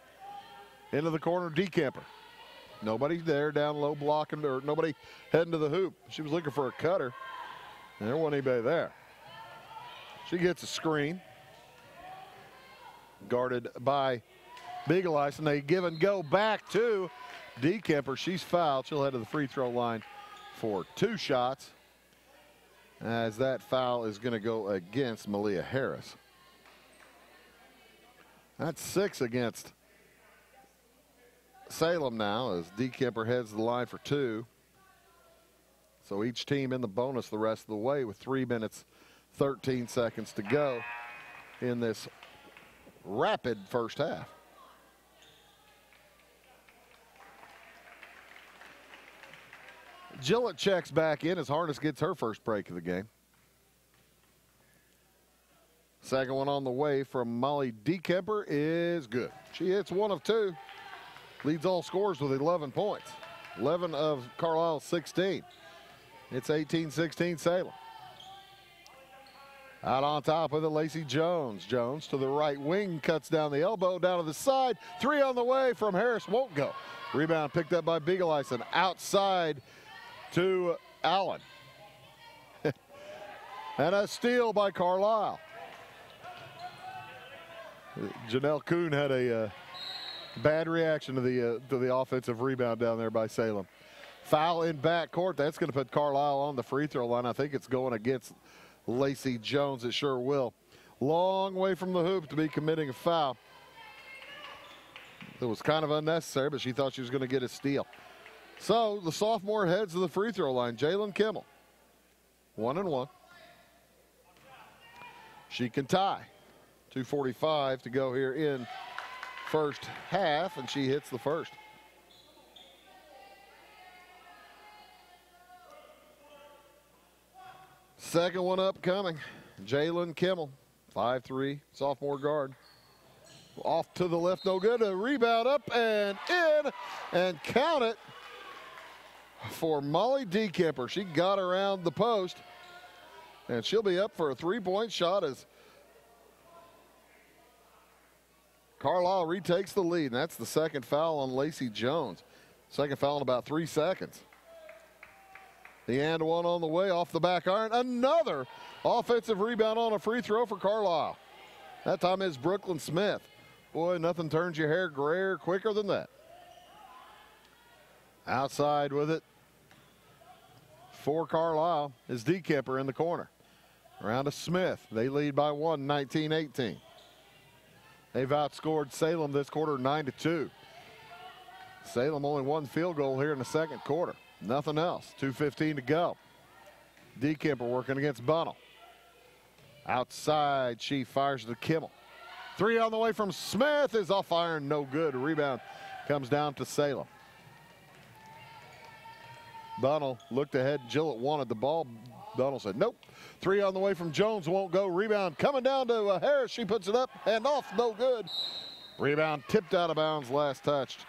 Into the corner, DeKemper. Nobody there down low blocking, or nobody heading to the hoop. She was looking for a cutter, and there wasn't anybody there. She gets a screen. Guarded by Beagle-Eisen. They give and go back to DeKemper. She's fouled. She'll head to the free throw line for 2 shots, as that foul is going to go against Malia Harris. That's 6 against Salem now, as DeKemper heads to the line for 2. So each team in the bonus the rest of the way with 3 minutes, 13 seconds to go in this rapid first half. Gillett checks back in as Harness gets her first break of the game. Second one on the way from Molly DeKemper is good. She hits 1 of 2. Leads all scorers with 11 points. 11 of Carlisle's 16. It's 18-16 Salem. Out on top with it, Lacey Jones. Jones to the right wing, cuts down the elbow, down to the side. 3 on the way from Harris, won't go. Rebound picked up by Beagle-Eisen. Outside to Allen. And a steal by Carlyle. Janelle Kuhn had a bad reaction to the offensive rebound down there by Salem. Foul in backcourt. That's going to put Carlyle on the free throw line. I think it's going against Lacey Jones. It sure will. Long way from the hoop to be committing a foul. It was kind of unnecessary, but she thought she was going to get a steal. So the sophomore heads to the free throw line. Jalen Kimmel, 1 and 1. She can tie. 2:45 to go here in first half, and she hits the first. Second one upcoming. Jalen Kimmel, 5'3", sophomore guard. Off to the left, no good. A rebound up and in, and count it for Molly DeKemper. She got around the post, and she'll be up for a 3-point shot as Carlyle retakes the lead. And that's the second foul on Lacey Jones. Second foul in about 3 seconds. The and one on the way off the back iron. Another offensive rebound on a free throw for Carlyle. That time is Brooklyn Smith. Boy, nothing turns your hair grayer quicker than that. Outside with it for Carlyle is DeKemper in the corner. Around to Smith. They lead by 1, 19-18. They've outscored Salem this quarter 9-2. Salem only 1 field goal here in the second quarter. Nothing else. 2:15 to go. DeKemper working against Bunnell. Outside, she fires to Kimmel. 3 on the way from Smith is off iron, no good. Rebound comes down to Salem. Bunnell looked ahead. Gillett wanted the ball. Bunnell said nope. 3 on the way from Jones, won't go. Rebound coming down to Harris. She puts it up and off, no good. Rebound tipped out of bounds, last touched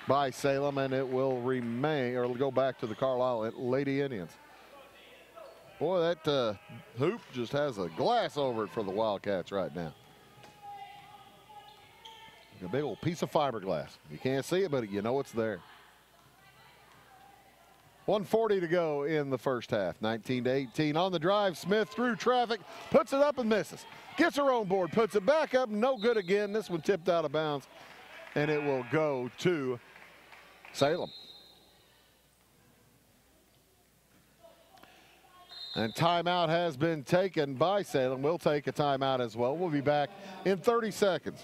by Salem, and it will remain, or it'll go back to the Carlisle Lady Indians. Boy, that hoop just has a glass over it for the Wildcats right now. A big old piece of fiberglass. You can't see it, but you know it's there. 1:40 to go in the first half. 19-18 on the drive. Smith through traffic, puts it up and misses. Gets her own board, puts it back up, no good again. This one tipped out of bounds, and it will go to Salem. And timeout has been taken by Salem. We'll take a timeout as well. We'll be back in 30 seconds.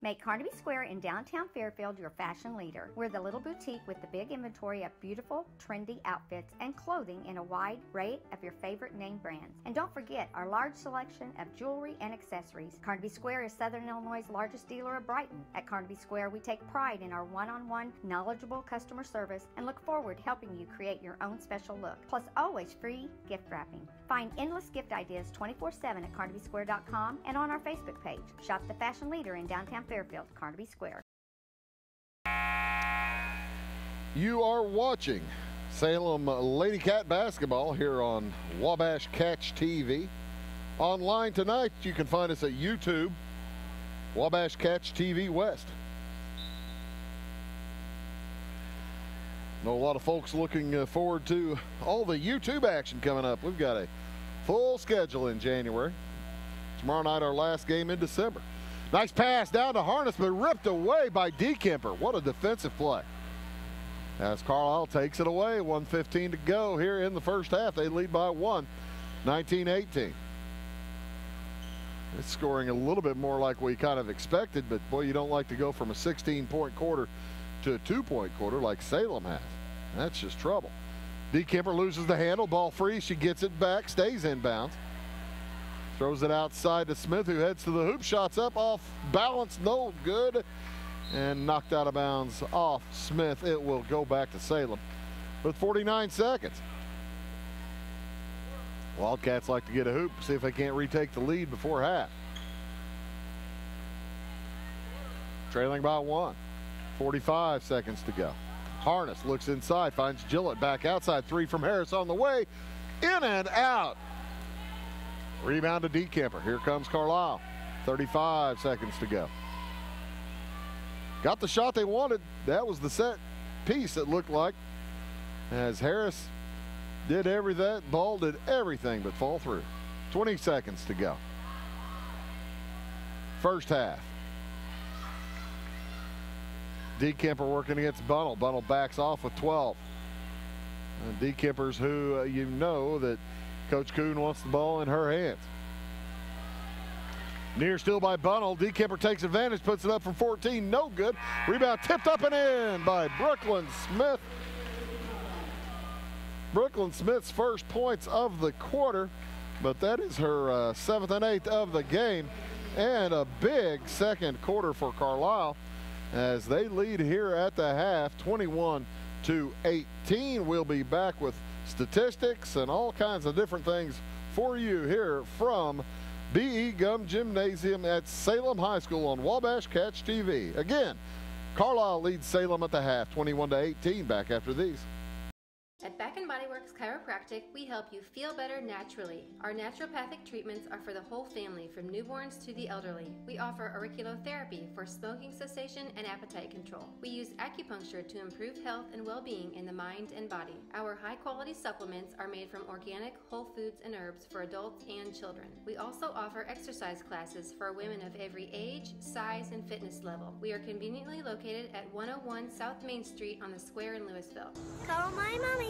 Make Carnaby Square in downtown Fairfield your fashion leader. We're the little boutique with the big inventory of beautiful, trendy outfits and clothing in a wide array of your favorite name brands. And don't forget our large selection of jewelry and accessories. Carnaby Square is Southern Illinois' largest dealer of Brighton. At Carnaby Square, we take pride in our one-on-one, knowledgeable customer service and look forward to helping you create your own special look. Plus, always free gift wrapping. Find endless gift ideas 24/7 at CarnabySquare.com and on our Facebook page. Shop the fashion leader in downtown Fairfield, Carnaby Square. You are watching Salem Lady Cat basketball here on Wabash Catch TV. Online tonight, you can find us at YouTube, Wabash Catch TV West. Know a lot of folks looking forward to all the YouTube action coming up. We've got a full schedule in January. Tomorrow night, our last game in December. Nice pass down to Harness, but ripped away by DeKemper. What a defensive play. As Carlyle takes it away, 1:15 to go here in the first half. They lead by 1, 19-18. It's scoring a little bit more like we kind of expected, but boy, you don't like to go from a 16-point quarter to a 2-point quarter like Salem has. That's just trouble. DeKemper loses the handle, ball free. She gets it back, stays inbounds. Throws it outside to Smith, who heads to the hoop. Shots up, off balance, no good. And knocked out of bounds off Smith. It will go back to Salem with 49 seconds. Wildcats like to get a hoop, see if they can't retake the lead before half. Trailing by 1. 45 seconds to go. Harness looks inside, finds Gillett back outside. 3 from Harris on the way. In and out. Rebound to DeKemper. Here comes Carlyle. 35 seconds to go. Got the shot they wanted. That was the set piece, it looked like. As Harris did everything, ball did everything but fall through. 20 seconds to go. First half. DeKemper working against Bunnell. Bunnell backs off with 12. And DeKemper's who you know that Coach Kuhn wants the ball in her hands. Near still by Bunnell. DeKemper takes advantage, puts it up from 14. No good. Rebound tipped up and in by Brooklyn Smith. Brooklyn Smith's first points of the quarter, but that is her 7th and 8th of the game. And a big second quarter for Carlyle as they lead here at the half, 21-18. We'll be back with statistics and all kinds of different things for you here from B.E. Gum Gymnasium at Salem High School on Wabash Catch TV. Again, Carlyle leads Salem at the half, 21-18. Back after these. At Back & Body Works Chiropractic, we help you feel better naturally. Our naturopathic treatments are for the whole family, from newborns to the elderly. We offer auriculotherapy for smoking cessation and appetite control. We use acupuncture to improve health and well-being in the mind and body. Our high-quality supplements are made from organic, whole foods and herbs for adults and children. We also offer exercise classes for women of every age, size, and fitness level. We are conveniently located at 101 South Main Street on the Square in Louisville. Call my mommy.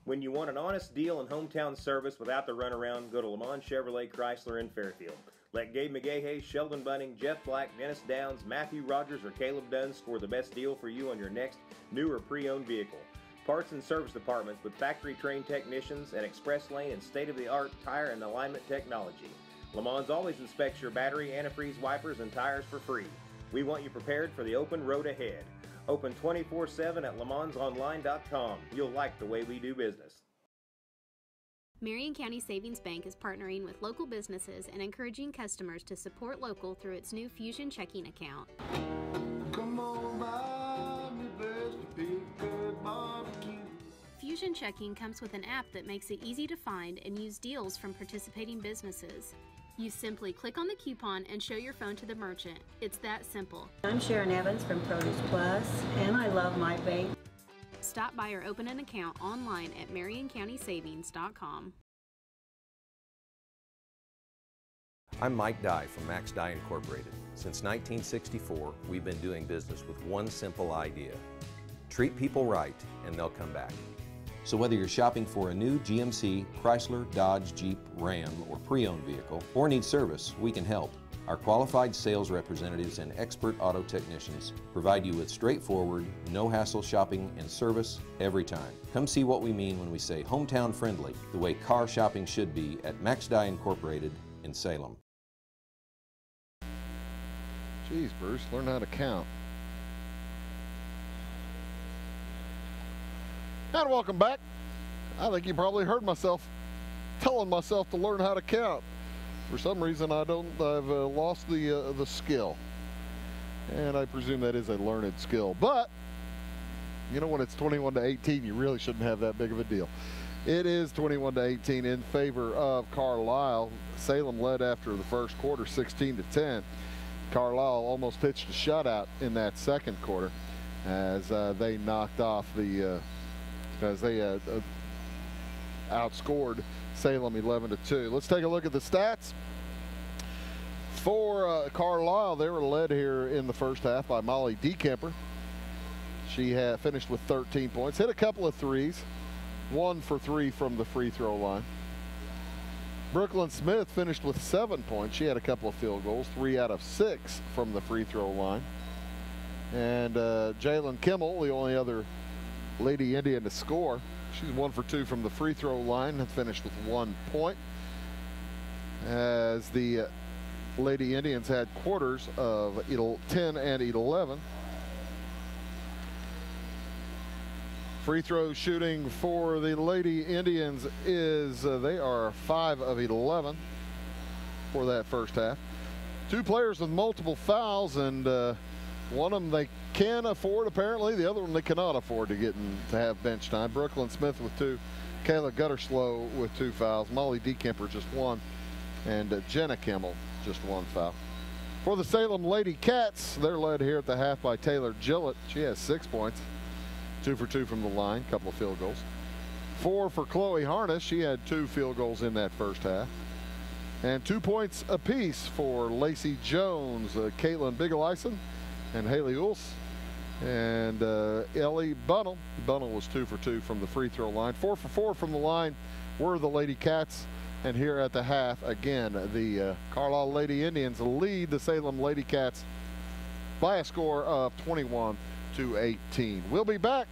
When you want an honest deal and hometown service without the runaround, go to Lamont Chevrolet Chrysler in Fairfield. Let Gabe McGahey, Sheldon Bunning, Jeff Black, Dennis Downs, Matthew Rogers, or Caleb Dunn score the best deal for you on your next new or pre-owned vehicle. Parts and service departments with factory-trained technicians and express lane and state-of-the-art tire and alignment technology. Lamont always inspects your battery, antifreeze, wipers, and tires for free. We want you prepared for the open road ahead. Open 24/7 at LeMansOnline.com. You'll like the way we do business. Marion County Savings Bank is partnering with local businesses and encouraging customers to support local through its new Fusion checking account. Come on by me, best big good barbecue. Fusion checking comes with an app that makes it easy to find and use deals from participating businesses. You simply click on the coupon and show your phone to the merchant. It's that simple. I'm Sharon Evans from Produce Plus, and I love my bank. Stop by or open an account online at MarionCountySavings.com. I'm Mike Dye from Max Dye Incorporated. Since 1964, we've been doing business with one simple idea. Treat people right, and they'll come back. So whether you're shopping for a new GMC, Chrysler, Dodge, Jeep, Ram, or pre-owned vehicle, or need service, we can help. Our qualified sales representatives and expert auto technicians provide you with straightforward, no-hassle shopping and service every time. Come see what we mean when we say hometown friendly, the way car shopping should be at Max Dye Incorporated in Salem. Geez, Bruce, learn how to count. And welcome back. I think you probably heard myself telling myself to learn how to count. For some reason, I've lost the skill. And I presume that is a learned skill. But, you know, when it's 21-18, you really shouldn't have that big of a deal. It is 21-18 in favor of Carlyle. Salem led after the first quarter, 16-10. Carlyle almost pitched a shutout in that second quarter as they knocked off the as they outscored Salem 11-2. Let's take a look at the stats. For Carlyle, they were led here in the first half by Molly DeKemper. She had finished with 13 points, hit a couple of threes, 1 for 3 from the free throw line. Brooklyn Smith finished with 7 points. She had a couple of field goals, 3 out of 6 from the free throw line. And Jalen Kimmel, the only other Lady Indian to score. She's 1 for 2 from the free throw line and finished with 1 point. As the Lady Indians had quarters of 10 and 11. Free throw shooting for the Lady Indians is they are 5 of 11 for that first half. 2 players with multiple fouls, and one of them they can afford apparently. The other one they cannot afford to have bench time. Brooklyn Smith with 2, Kayla Gutterslow with 2 fouls, Molly DeKemper just 1, and Jenna Kimmel just 1 foul. For the Salem Lady Cats, they're led here at the half by Taylor Gillett. She has 6 points. 2 for 2 from the line, couple of field goals. 4 for Chloe Harness. She had 2 field goals in that first half. And 2 points apiece for Lacey Jones, Caitlin Bigeleisen, and Haley Uls. And Ellie Bunnell. Bunnell was 2 for 2 from the free throw line. 4 for 4 from the line were the Lady Cats. And here at the half, again, the Carlisle Lady Indians lead the Salem Lady Cats by a score of 21-18. We'll be back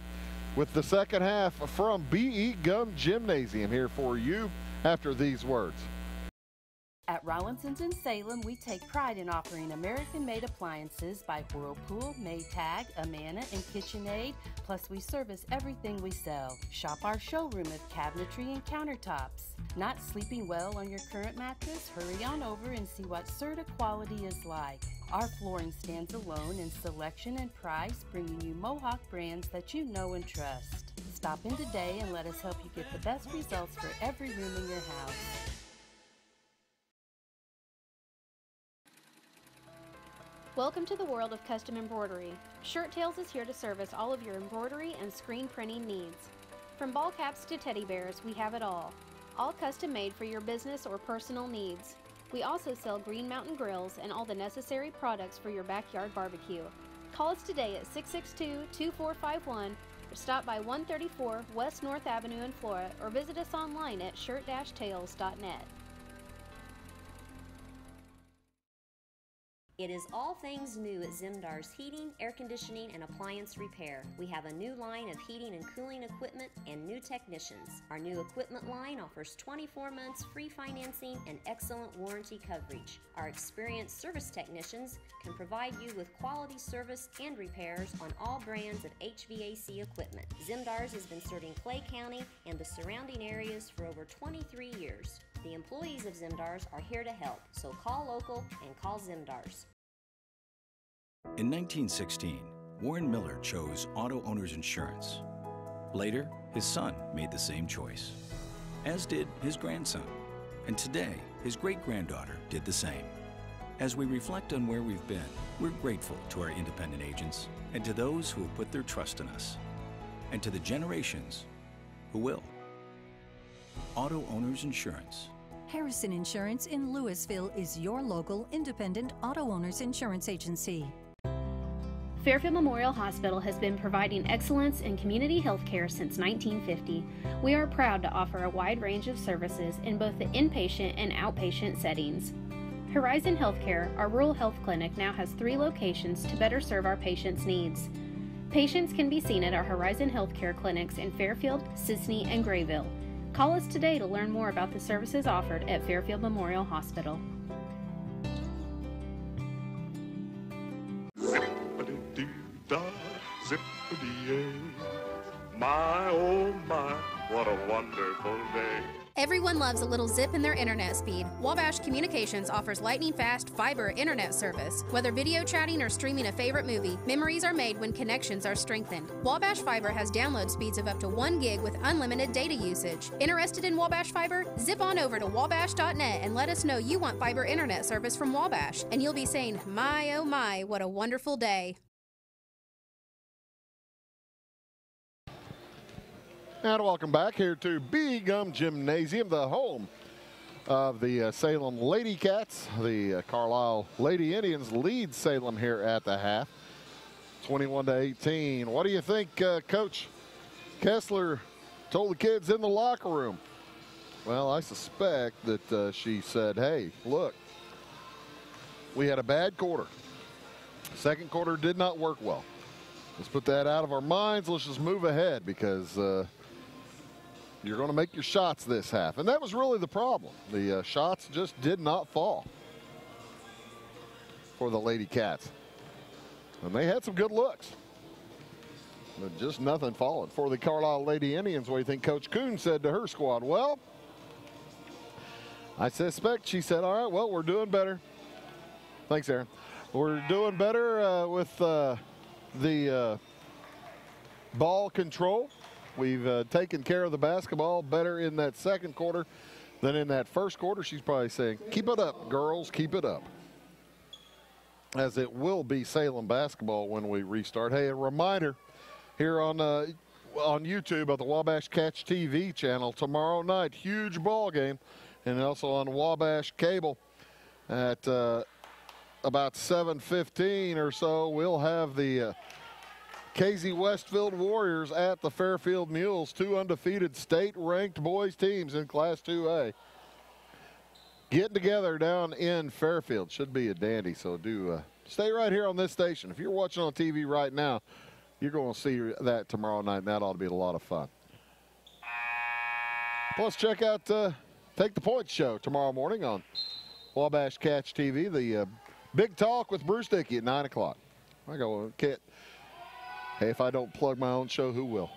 with the second half from B.E. Gum Gymnasium here for you after these words. At Rowinson's in Salem, we take pride in offering American-made appliances by Whirlpool, Maytag, Amana, and KitchenAid, plus we service everything we sell. Shop our showroom of cabinetry and countertops. Not sleeping well on your current mattress? Hurry on over and see what Serta quality is like. Our flooring stands alone in selection and price, bringing you Mohawk brands that you know and trust. Stop in today and let us help you get the best results for every room in your house. Welcome to the world of custom embroidery. Shirt Tales is here to service all of your embroidery and screen printing needs. From ball caps to teddy bears, we have it all custom made for your business or personal needs. We also sell Green Mountain grills and all the necessary products for your backyard barbecue. Call us today at 662-2451 or stop by 134 West North Avenue in Flora or visit us online at shirt-tales.net. It is all things new at Zimdar's Heating, Air Conditioning, and Appliance Repair. We have a new line of heating and cooling equipment and new technicians. Our new equipment line offers 24 months free financing and excellent warranty coverage. Our experienced service technicians can provide you with quality service and repairs on all brands of HVAC equipment. Zimdar's has been serving Clay County and the surrounding areas for over 23 years. The employees of Zimdar's are here to help, so call local and call Zimdar's. In 1916, Warren Miller chose Auto Owners Insurance. Later, his son made the same choice, as did his grandson. And today, his great-granddaughter did the same. As we reflect on where we've been, we're grateful to our independent agents and to those who have put their trust in us, and to the generations who will. Auto Owners Insurance. Harrison Insurance in Louisville is your local independent auto owners insurance agency. Fairfield Memorial Hospital has been providing excellence in community health care since 1950. We are proud to offer a wide range of services in both the inpatient and outpatient settings. Horizon Healthcare, our rural health clinic, now has 3 locations to better serve our patients' needs. Patients can be seen at our Horizon Healthcare clinics in Fairfield, Sisney, and Grayville. Call us today to learn more about the services offered at Fairfield Memorial Hospital. My, oh my, what a wonderful day. Everyone loves a little zip in their internet speed. Wabash Communications offers lightning-fast fiber internet service. Whether video chatting or streaming a favorite movie, memories are made when connections are strengthened. Wabash Fiber has download speeds of up to 1 gig with unlimited data usage. Interested in Wabash Fiber? Zip on over to wabash.net and let us know you want fiber internet service from Wabash. And you'll be saying, my oh my, what a wonderful day. And welcome back here to B. Gum Gymnasium, the home of the Salem Lady Cats. The Carlyle Lady Indians lead Salem here at the half, 21-18. What do you think Coach Kessler told the kids in the locker room? Well, I suspect that she said, hey, look, we had a bad quarter. Second quarter did not work well. Let's put that out of our minds. Let's just move ahead because you're going to make your shots this half. And that was really the problem. The shots just did not fall for the Lady Cats. And they had some good looks. But just nothing falling for the Carlyle Lady Indians. What do you think Coach Kuhn said to her squad? Well, I suspect she said, all right, well, we're doing better. Thanks, Aaron. We're doing better with the ball control. We've taken care of the basketball better in that second quarter than in that first quarter. She's probably saying, keep it up, girls, keep it up. As it will be Salem basketball when we restart. Hey, a reminder here on YouTube of the Wabash Catch TV channel tomorrow night, huge ball game. And also on Wabash Cable at about 7:15 or so, we'll have the KZ Westfield Warriors at the Fairfield Mules, two undefeated state-ranked boys teams in Class 2A. Getting together down in Fairfield. Should be a dandy, so do stay right here on this station. If you're watching on TV right now, you're going to see that tomorrow night, and that ought to be a lot of fun. Plus, check out Take the Point show tomorrow morning on Wabash Catch TV. The Big Talk with Bruce Dickey at 9 o'clock. I go, Kit. Hey, if I don't plug my own show, who will?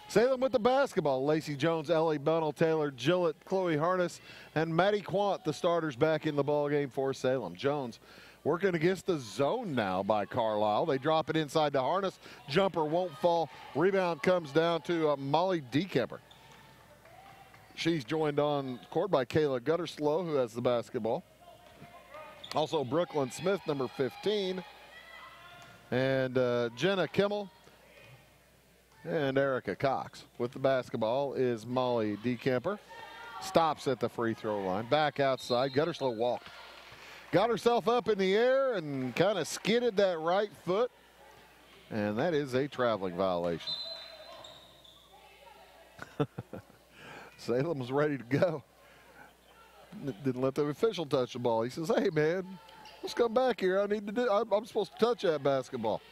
Salem with the basketball. Lacey Jones, Ellie Bunnell, Taylor Gillett, Chloe Harness, and Maddie Quant, the starters back in the ballgame for Salem. Jones working against the zone now by Carlyle. They drop it inside to Harness. Jumper won't fall. Rebound comes down to Molly Dekemper. She's joined on court by Kayla Gutterslow, who has the basketball. Also Brooklyn Smith, number 15. And Jenna Kimmel and Erica Cox. With the basketball is Molly Dekemper. Stops at the free throw line. Back outside. Gutterslow walked. Got herself up in the air and kind of skidded that right foot. And that is a traveling violation. Salem's ready to go. Didn't let the official touch the ball. He says, hey, man, let's come back here. I'm supposed to touch that basketball.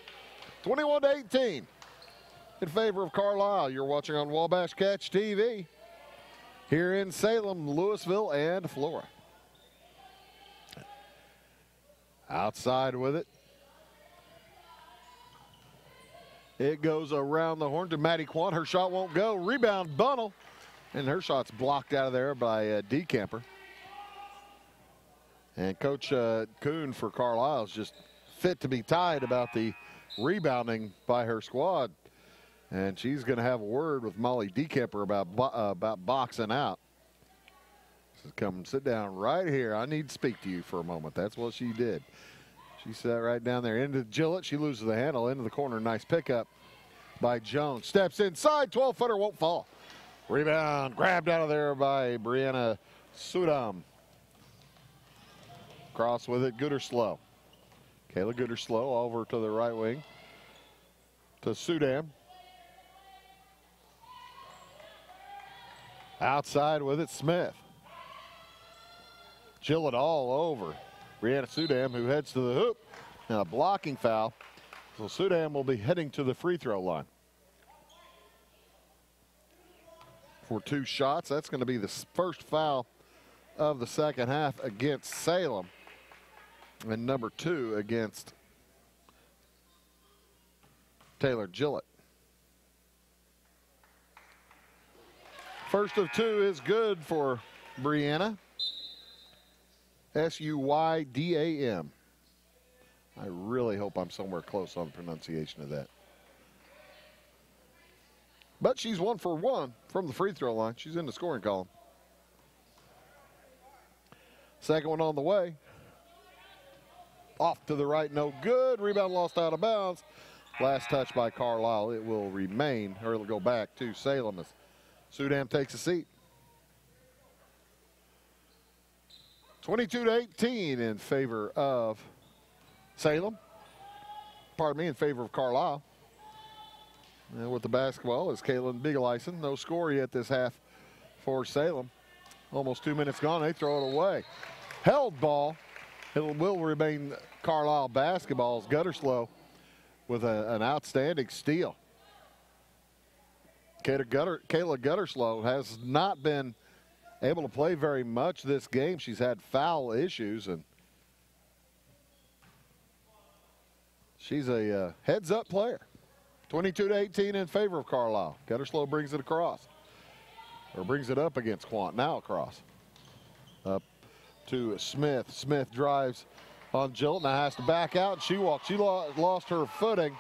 21-18 in favor of Carlyle. You're watching on Wabash Catch TV here in Salem, Louisville, and Flora. Outside with it. It goes around the horn to Maddie Quant. Her shot won't go. Rebound, Bunnell. And her shot's blocked out of there by Dekemper. And Coach Kuhn for Carlisle is just fit to be tied about the rebounding by her squad. And she's going to have a word with Molly Dekemper about boxing out. Says, come sit down right here. I need to speak to you for a moment. That's what she did. She sat right down there into Gillett. She loses the handle into the corner. Nice pickup by Jones. Steps inside. 12-footer won't fall. Rebound grabbed out of there by Brianna Sudam. Cross with it, Gooderslow. Kayla Gooderslow over to the right wing to Sudam. Outside with it, Smith. Gillett all over Brianna Sudam, who heads to the hoop. Now a blocking foul. So Sudam will be heading to the free throw line for two shots. That's going to be the first foul of the second half against Salem, and number 2 against Taylor Gillett. First of 2 is good for Brianna. Suydam. I really hope I'm somewhere close on the pronunciation of that. But she's 1 for 1 from the free throw line. She's in the scoring column. Second one on the way. Off to the right, no good. Rebound lost out of bounds. Last touch by Carlyle. It will remain, or it'll go back to Salem as Sudam takes a seat. 22-18 in favor of Salem. Pardon me, in favor of Carlyle. And with the basketball is Kaylin Bigeleisen. No score yet this half for Salem. Almost 2 minutes gone. They throw it away. Held ball. It will remain Carlisle basketball's Gutterslow with an outstanding steal. Kayla Gutterslow has not been able to play very much this game. She's had foul issues, and she's a heads-up player. 22-18 in favor of Carlisle. Gutterslow brings it across, or brings it up against Quant. Now across. Up to Smith. Smith drives on Gillett. Now has to back out, and she walks. She lost her footing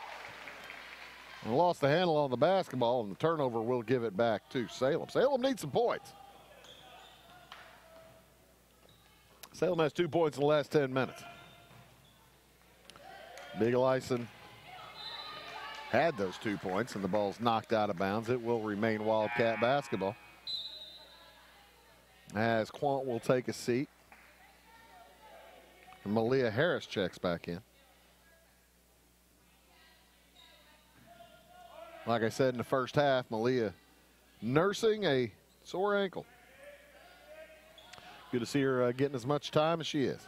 and lost the handle on the basketball, and the turnover will give it back to Salem. Salem needs some points. Salem has 2 points in the last 10 minutes. Bigeleisen had those 2 points, and the ball's knocked out of bounds. It will remain Wildcat basketball, as Quant will take a seat. And Malia Harris checks back in. Like I said in the first half, Malia nursing a sore ankle. Good to see her getting as much time as she is.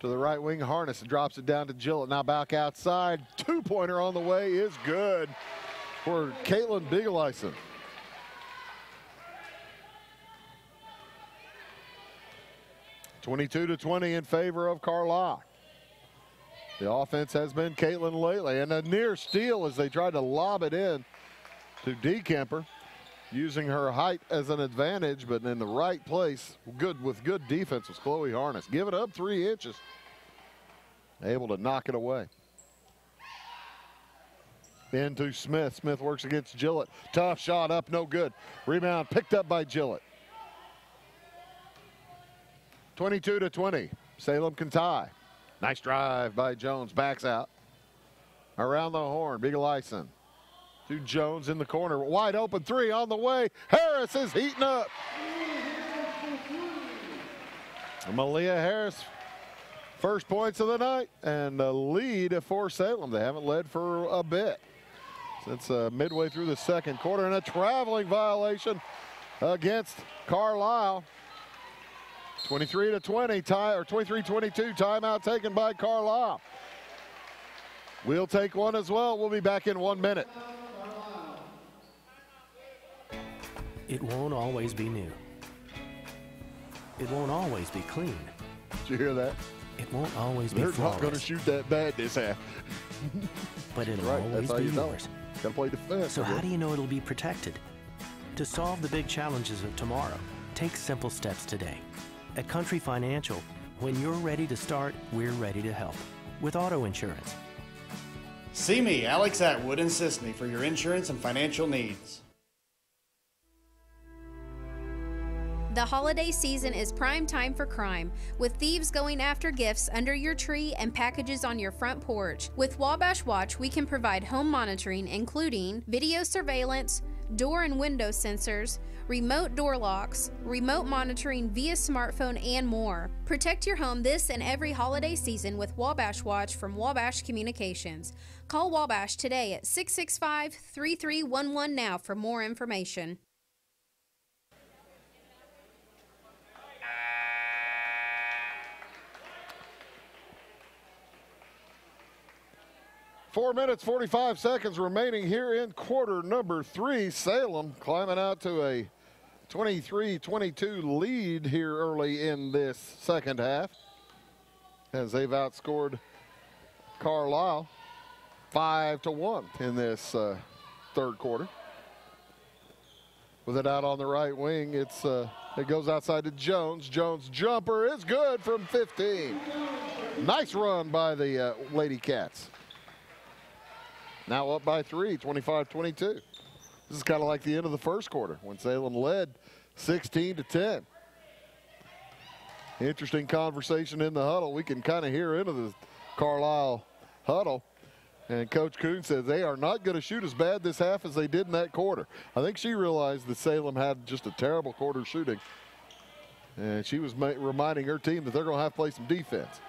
To the right wing, Harness drops it down to Gillett. Now back outside. 2-pointer on the way is good for Caitlin Bigeleisen. (22-20) in favor of Carlyle. The offense has been Caitlin lately, and a near steal as they tried to lob it in to Dekemper, using her height as an advantage, but in the right place. With good defense was Chloe Harness. Give it up 3 inches. Able to knock it away. Into Smith. Smith works against Gillett. Tough shot up, no good. Rebound picked up by Gillett. 22-20. Salem can tie. Nice drive by Jones. Backs out. Around the horn. Bigeleisen to Jones in the corner. Wide open 3 on the way. Harris is heating up. Malia Harris, first points of the night, and a lead for Salem. They haven't led for a bit since midway through the second quarter, and a traveling violation against Carlyle. 23-20 tie, or 23-22 timeout taken by Carlyle. We'll take one as well. We'll be back in 1 minute. It won't always be new. It won't always be clean. Did you hear that? It won't always be They're flawless. not going to shoot that bad this half. But it'll right, always that's how be you know. yours. Got to play defense. So how do you know it'll be protected? To solve the big challenges of tomorrow, take simple steps today. At Country Financial, when you're ready to start, we're ready to help. With auto insurance. See me, Alex Atwood in Sisney, for your insurance and financial needs. The holiday season is prime time for crime, with thieves going after gifts under your tree and packages on your front porch. With Wabash Watch, we can provide home monitoring, including video surveillance, door and window sensors, remote door locks, remote monitoring via smartphone, and more. Protect your home this and every holiday season with Wabash Watch from Wabash Communications. Call Wabash today at 665-3311 now for more information. 4 minutes, 45 seconds remaining here in quarter number 3. Salem climbing out to a 23-22 lead here early in this second half, as they've outscored Carlyle 5-1 in this third quarter. With it out on the right wing, it goes outside to Jones. Jones' jumper is good from 15. Nice run by the Lady Cats. Now up by 3, 25-22. This is kind of like the end of the first quarter when Salem led 16-10. Interesting conversation in the huddle. We can kind of hear into the Carlyle huddle. And Coach Kuhn says they are not going to shoot as bad this half as they did in that quarter. I think she realized that Salem had just a terrible quarter shooting. And she was reminding her team that they're going to have to play some defense.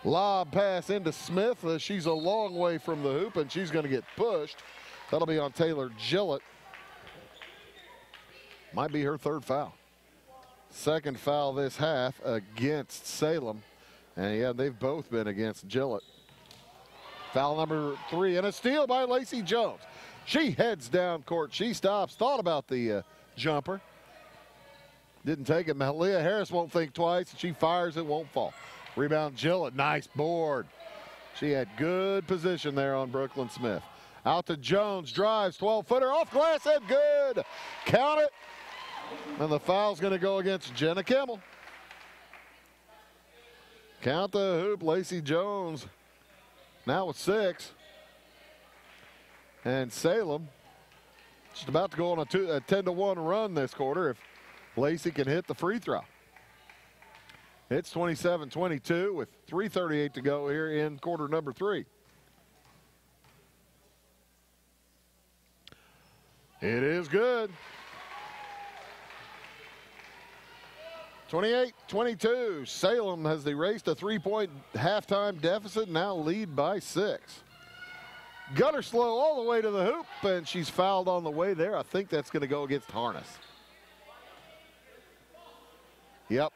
Lob pass into Smith. She's a long way from the hoop, and she's going to get pushed. That'll be on Taylor Gillett. Might be her third foul. Second foul this half against Salem. And, yeah, they've both been against Gillett. Foul number 3, and a steal by Lacey Jones. She heads down court. She stops, thought about the jumper. Didn't take it. Leah Harris won't think twice. She fires, it won't fall. Rebound Gillett, nice board. She had good position there on Brooklyn Smith. Out to Jones, drives, 12-footer, off glass, and good. Count it. And the foul's going to go against Jenna Kimmel. Count the hoop, Lacey Jones. Now with 6. And Salem just about to go on a 10-1 run this quarter if Lacey can hit the free throw. It's 27-22 with 3:38 to go here in quarter number 3. It is good. 28-22. Salem has erased a 3-point halftime deficit, now lead by 6. Gutterslow all the way to the hoop, and she's fouled on the way there. I think that's going to go against Harness. Yep.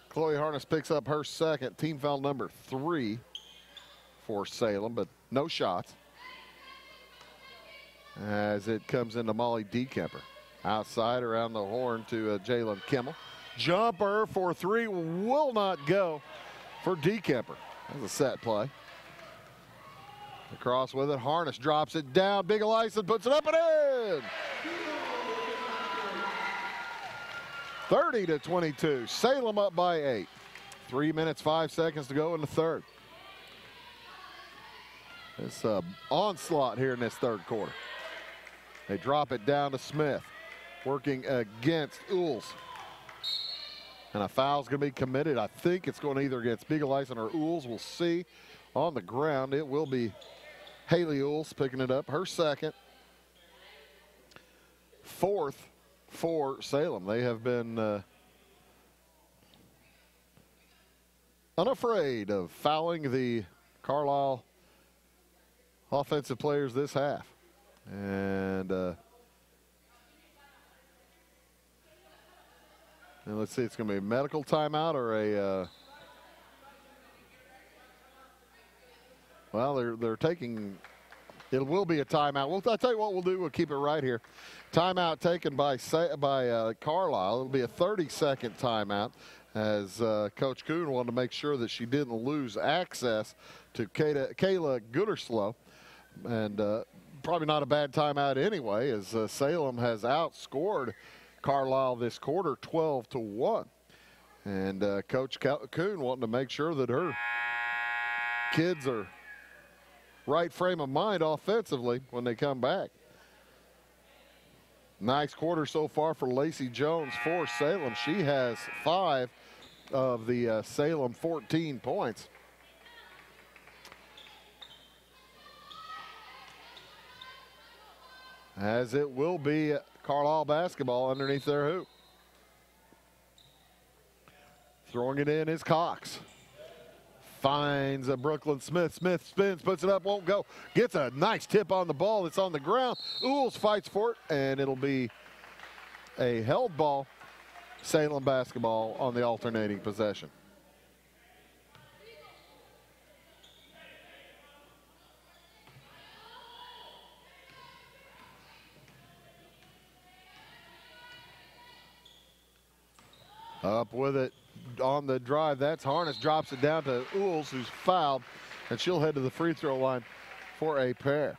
Chloe Harness picks up her second, team foul number 3 for Salem, but no shots. As it comes into Molly Dekemper. Outside around the horn to Jalen Kimmel. Jumper for 3 will not go for Dekemper. That's a set play. Across with it, Harness drops it down. Big Eliason puts it up and in. 30-22. Salem up by 8. 3 minutes, 5 seconds to go in the third. This onslaught here in this third quarter. They drop it down to Smith, working against Ools. And a foul's going to be committed. I think it's going either against Big Eliason or Ools. We'll see. On the ground, it will be Haley Ools picking it up. Her second. 4th for Salem. They have been unafraid of fouling the Carlyle offensive players this half. And let's see, it's going to be a medical timeout or a well, they're taking, it will be a timeout. Well, I'll tell you what we'll do. We'll keep it right here. Timeout taken by Carlyle. It'll be a 30-second timeout as Coach Kuhn wanted to make sure that she didn't lose access to Kayla Gooderslow. And probably not a bad timeout anyway, as Salem has outscored Carlyle this quarter 12-1. And Coach Kuhn wanting to make sure that her kids are right frame of mind offensively when they come back. Nice quarter so far for Lacey Jones for Salem. She has 5 of the Salem 14 points. As it will be Carlyle basketball underneath their hoop. Throwing it in is Cox. Finds a Brooklyn Smith. Smith spins, puts it up, won't go. Gets a nice tip on the ball. It's on the ground. Ools fights for it, and it'll be a held ball. Salem basketball on the alternating possession. Up with it on the drive. That's Harness. Drops it down to Ools, who's fouled, and she'll head to the free throw line for a pair.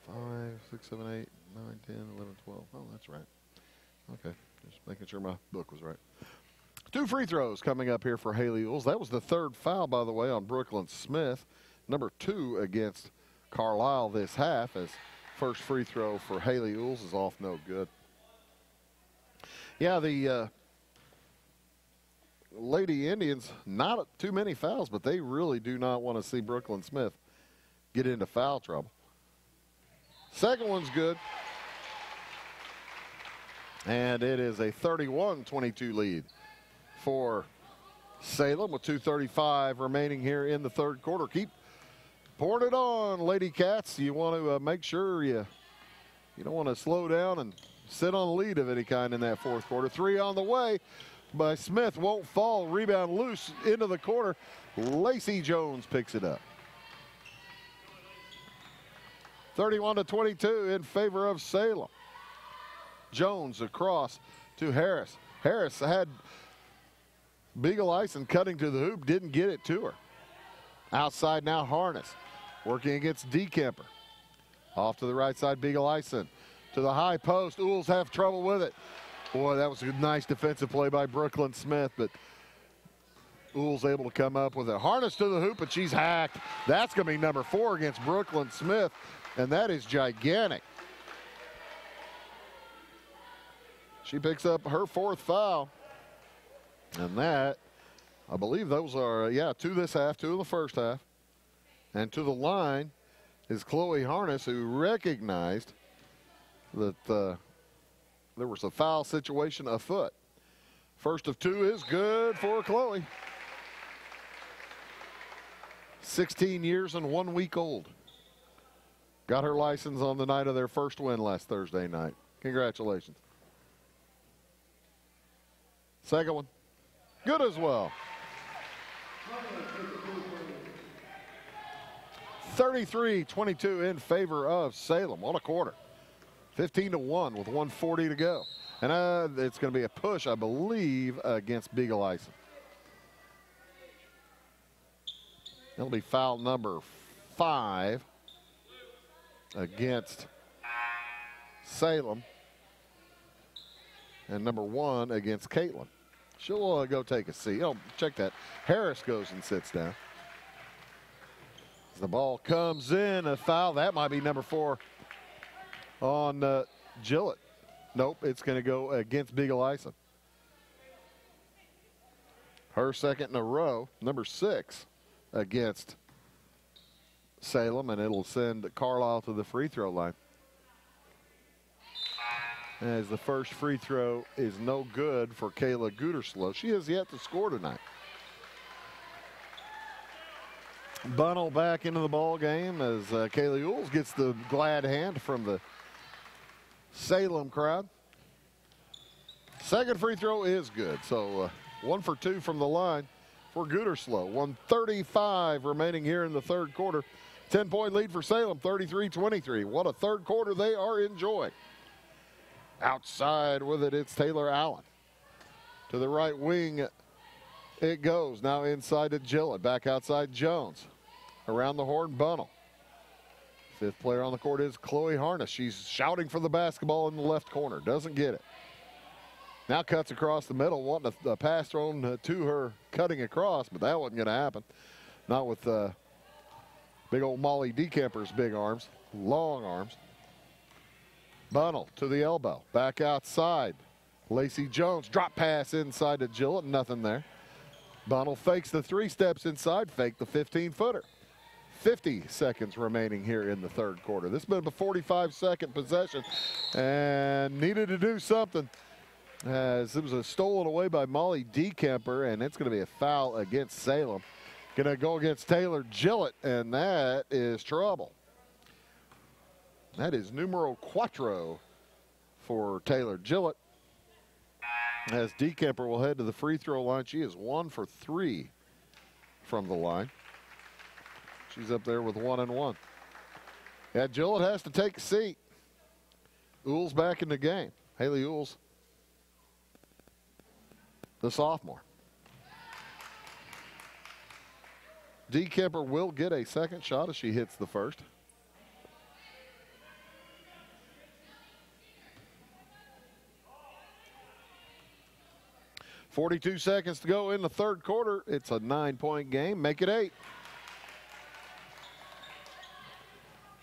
5, 6, 7, 8, 9, 10, 11, 12. Oh, that's right. Okay, just making sure my book was right. 2 free throws coming up here for Haley Ools. That was the 3rd foul, by the way, on Brooklyn Smith. Number 2 against Carlyle this half, as first free throw for Haley Ools is off, no good. Yeah, the Lady Indians, not too many fouls, but they really do not want to see Brooklyn Smith get into foul trouble. Second one's good. And it is a 31-22 lead for Salem with 2:35 remaining here in the third quarter. Keep pouring it on, Lady Cats. You want to make sure you don't want to slow down and sit on a lead of any kind in that fourth quarter. 3 on the way by Smith. Won't fall. Rebound loose into the corner. Lacey Jones picks it up. 31-22 in favor of Salem. Jones across to Harris. Harris had Beagle Ison cutting to the hoop, didn't get it to her. Outside now, Harness working against Dekemper. Off to the right side, Beagle Ison to the high post. Ools have trouble with it. Boy, that was a nice defensive play by Brooklyn Smith, but Ools able to come up with it. Harness to the hoop, and she's hacked. That's going to be number 4 against Brooklyn Smith, and that is gigantic. She picks up her 4th foul. And that, I believe those are, 2 this half, 2 in the first half. And to the line is Chloe Harness, who recognized that there was a foul situation afoot. First of 2 is good for Chloe. 16 years and 1 week old. Got her license on the night of their first win last Thursday night. Congratulations. Second one, good as well. 33-22 in favor of Salem. What a quarter. 15-1 with 1:40 to go. And it's going to be a push, I believe, against Beagle Ison. It'll be foul number 5 against Salem. And number 1 against Caitlin. She'll go take a seat. Oh, check that. Harris goes and sits down. As the ball comes in, a foul. That might be number 4 on Gillett. Nope, it's going to go against Beagle Ison. Her second in a row, number 6 against Salem, and it'll send Carlyle to the free throw line. As the first free throw is no good for Kayla Gooderslow. She has yet to score tonight. Bunnell back into the ball game as Kaylee Ools gets the glad hand from the Salem crowd. Second free throw is good. So 1 for 2 from the line for Gooderslow. 1:35 remaining here in the third quarter. 10-point lead for Salem, 33-23. What a third quarter they are enjoying. Outside with it, it's Taylor Allen. To the right wing it goes. Now inside to Gillett. Back outside Jones. Around the horn, Bunnell. 5th player on the court is Chloe Harness. She's shouting for the basketball in the left corner. Doesn't get it. Now cuts across the middle, wanting a pass thrown to her, cutting across, but that wasn't going to happen. Not with big old Molly Dekemper's big arms, long arms. Bunnell to the elbow, back outside. Lacey Jones, drop pass inside to Gillett, nothing there. Bunnell fakes the 3 steps inside, fake the 15-footer. 50 seconds remaining here in the third quarter. This has been a 45-second possession and needed to do something as it was stolen away by Molly Dekemper, and it's going to be a foul against Salem. Going to go against Taylor Gillett, and that is trouble. That is numero 4 for Taylor Gillett. As Dekemper will head to the free throw line. She is 1 for 3 from the line. She's up there with 1 and 1. Yeah, Gillett has to take a seat. Ools back in the game. Haley Ools, the sophomore. Dekemper will get a second shot as she hits the first. .42 seconds to go in the third quarter. It's a 9-point game. Make it 8.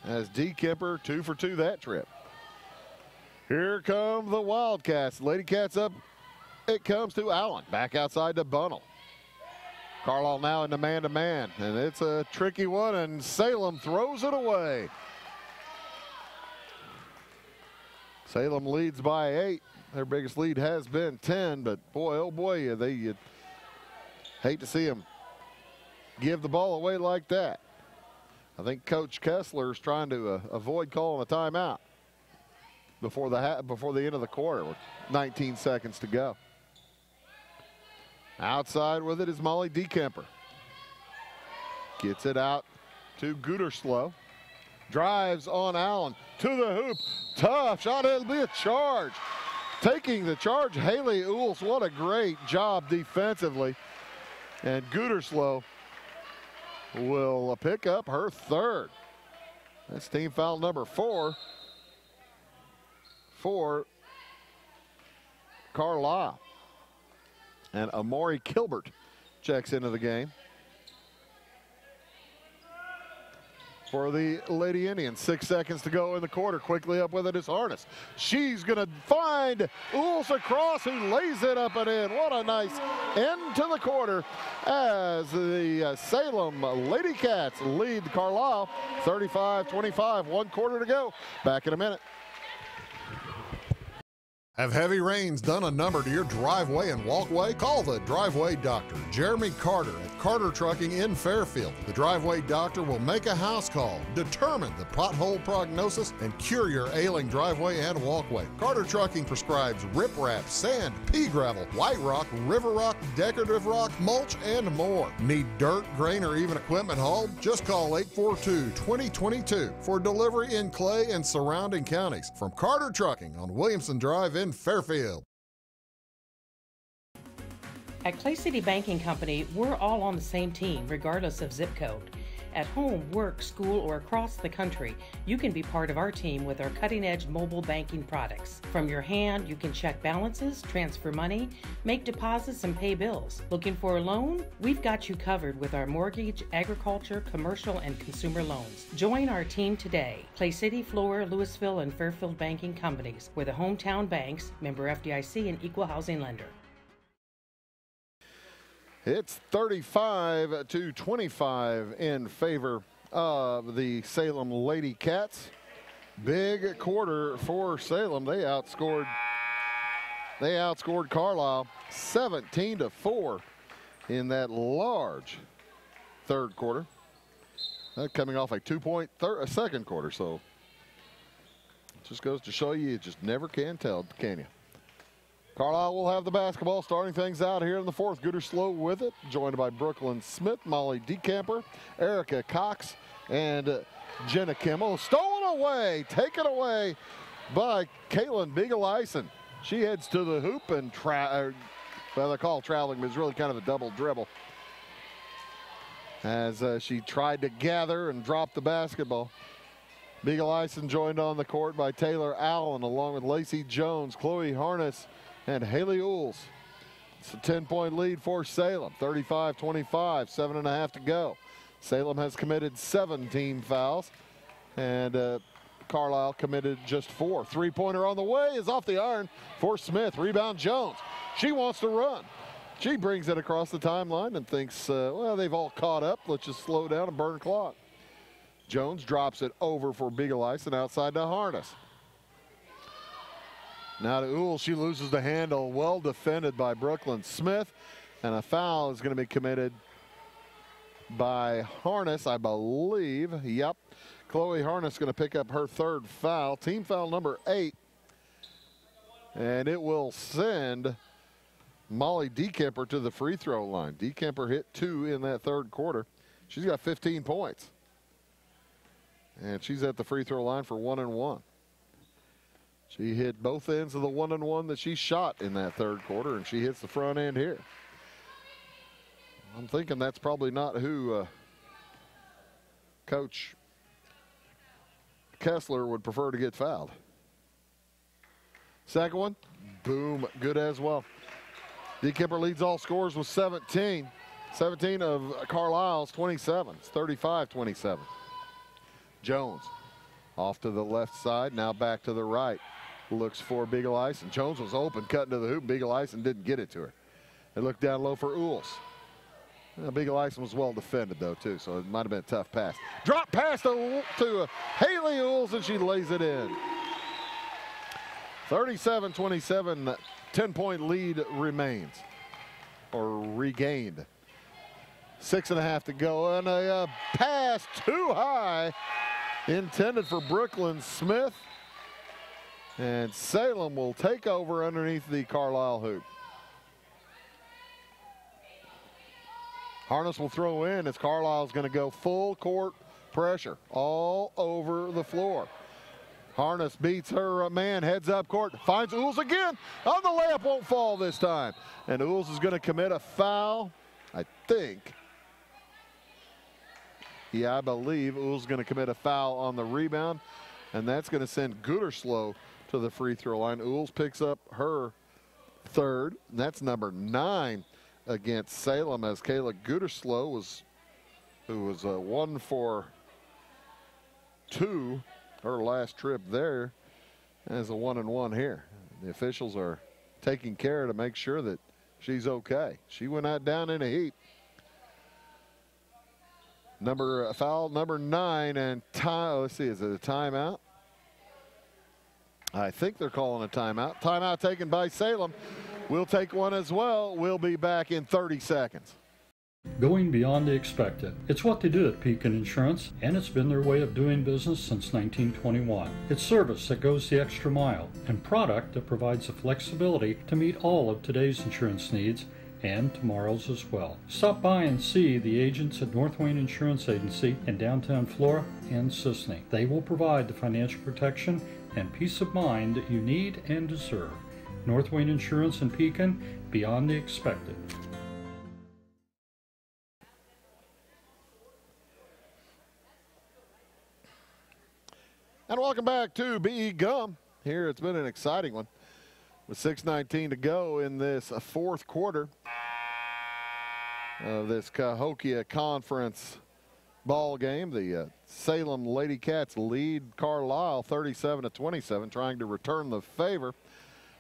As Dekemper 2 for 2 that trip. Here come the Wildcats. Lady Cats up. It comes to Allen. Back outside to Bunnell. Carlyle now into man-to-man. And it's a tricky one, and Salem throws it away. Salem leads by 8 Their biggest lead has been 10, but boy, oh boy, you hate to see them give the ball away like that. I think Coach Kessler is trying to avoid calling a timeout before the end of the quarter with 19 seconds to go. Outside with it is Molly DeKemper. Gets it out to Gooterslow. Drives on Allen to the hoop. Tough shot. It'll be a charge. Taking the charge, Haley Ools. What a great job defensively. And Gooterslow will pick up her third. That's team foul number 4 for Carlyle. And Amori Kilbert checks into the game for the Lady Indians. 6 seconds to go in the quarter. Quickly up with it is Harness. She's going to find Ools across, who lays it up and in. What a nice end to the quarter as the Salem Lady Cats lead Carlyle 35-25. 1 quarter to go. Back in a minute. Have heavy rains done a number to your driveway and walkway? Call the Driveway Doctor, Jeremy Carter at Carter Trucking in Fairfield. The Driveway Doctor will make a house call, determine the pothole prognosis, and cure your ailing driveway and walkway. Carter Trucking prescribes riprap, sand, pea gravel, white rock, river rock, decorative rock, mulch, and more. Need dirt, grain, or even equipment hauled? Just call 842-2022 for delivery in Clay and surrounding counties. From Carter Trucking on Williamson Drive in Fairfield. At Clay City Banking Company, we're all on the same team, regardless of zip code. At home, work, school, or across the country, you can be part of our team with our cutting-edge mobile banking products. From your hand, you can check balances, transfer money, make deposits, and pay bills. Looking for a loan? We've got you covered with our mortgage, agriculture, commercial, and consumer loans. Join our team today. Clay City, Flora, Louisville, and Fairfield Banking Companies. We're the hometown banks, member FDIC, and equal housing lender. It's 35-25 in favor of the Salem Lady Cats. Big quarter for Salem. They outscored Carlyle 17-4 in that large third quarter. That coming off a 2-point second quarter, so it just goes to show you just never can tell, can you? Carlyle will have the basketball, starting things out here in the fourth. Gooterslow with it, joined by Brooklyn Smith, Molly DeKemper, Erica Cox, and Jenna Kimmel. Stolen away, taken away by Caitlin Beagle-Eisen. She heads to the hoop and they call traveling, but it's really kind of a double dribble as she tried to gather and drop the basketball. Beagle-Eisen joined on the court by Taylor Allen, along with Lacey Jones, Chloe Harness, and Haley Ools. It's a 10-point lead for Salem, 35-25, 7.5 to go. Salem has committed 17 fouls, and Carlyle committed just 4. Three-pointer on the way is off the iron for Smith. Rebound Jones. She wants to run. She brings it across the timeline and thinks, well, they've all caught up. Let's just slow down and burn the clock. Jones drops it over for Beagle-Eisen outside to Harness. Now to Ools, she loses the handle. Well defended by Brooklyn Smith. And a foul is going to be committed by Harness, I believe. Yep. Chloe Harness going to pick up her third foul. Team foul number 8. And it will send Molly DeKemper to the free throw line. DeKemper hit 2 in that third quarter. She's got 15 points. And she's at the free throw line for 1 and 1. She hit both ends of the 1 and 1 that she shot in that third quarter, and she hits the front end here. I'm thinking that's probably not who Coach Kessler would prefer to get fouled. Second one, boom, good as well. DeKemper leads all scorers with 17. 17 of Carlisle's 27. It's 35-27. Jones off to the left side, now back to the right. Looks for Beagle-Eisen. Jones was open, cutting to the hoop. Beagle-Eisen didn't get it to her. They looked down low for Ools. Beagle-Eisen was well defended, though, too, so it might have been a tough pass. Drop pass to Haley Ools, and she lays it in. 37-27, 10-point lead remains, or regained. 6.5 to go, and a pass too high, intended for Brooklyn Smith. And Salem will take over underneath the Carlyle hoop. Harness will throw in as Carlisle's going to go full court pressure all over the floor. Harness beats her man, heads up court, finds Ools again. On the layup, won't fall this time. And Ools is going to commit a foul, I think. Yeah, I believe Ools is going to commit a foul on the rebound. And that's going to send Gooderslow to the free throw line. Ools picks up her third. And that's number 9 against Salem, as Kayla Gooderslow who was 1 for 2 her last trip there, as a 1-and-1 here. The officials are taking care to make sure that she's okay. She went out down in a heap. Foul number 9, and let's see, is it a timeout? I think they're calling a timeout. Timeout taken by Salem. We'll take one as well. We'll be back in 30 seconds. Going beyond the expected. It's what they do at Pekin Insurance, and it's been their way of doing business since 1921. It's service that goes the extra mile, and product that provides the flexibility to meet all of today's insurance needs and tomorrow's as well. Stop by and see the agents at North Wayne Insurance Agency in downtown Flora and Sisney. They will provide the financial protection and peace of mind that you need and deserve. North Wayne Insurance in Pekin, beyond the expected. And welcome back to B.E. Gum. Here it's been an exciting one with 6:19 to go in this fourth quarter of this Cahokia Conference ball game. The Salem Lady Cats lead Carlyle 37-27, trying to return the favor.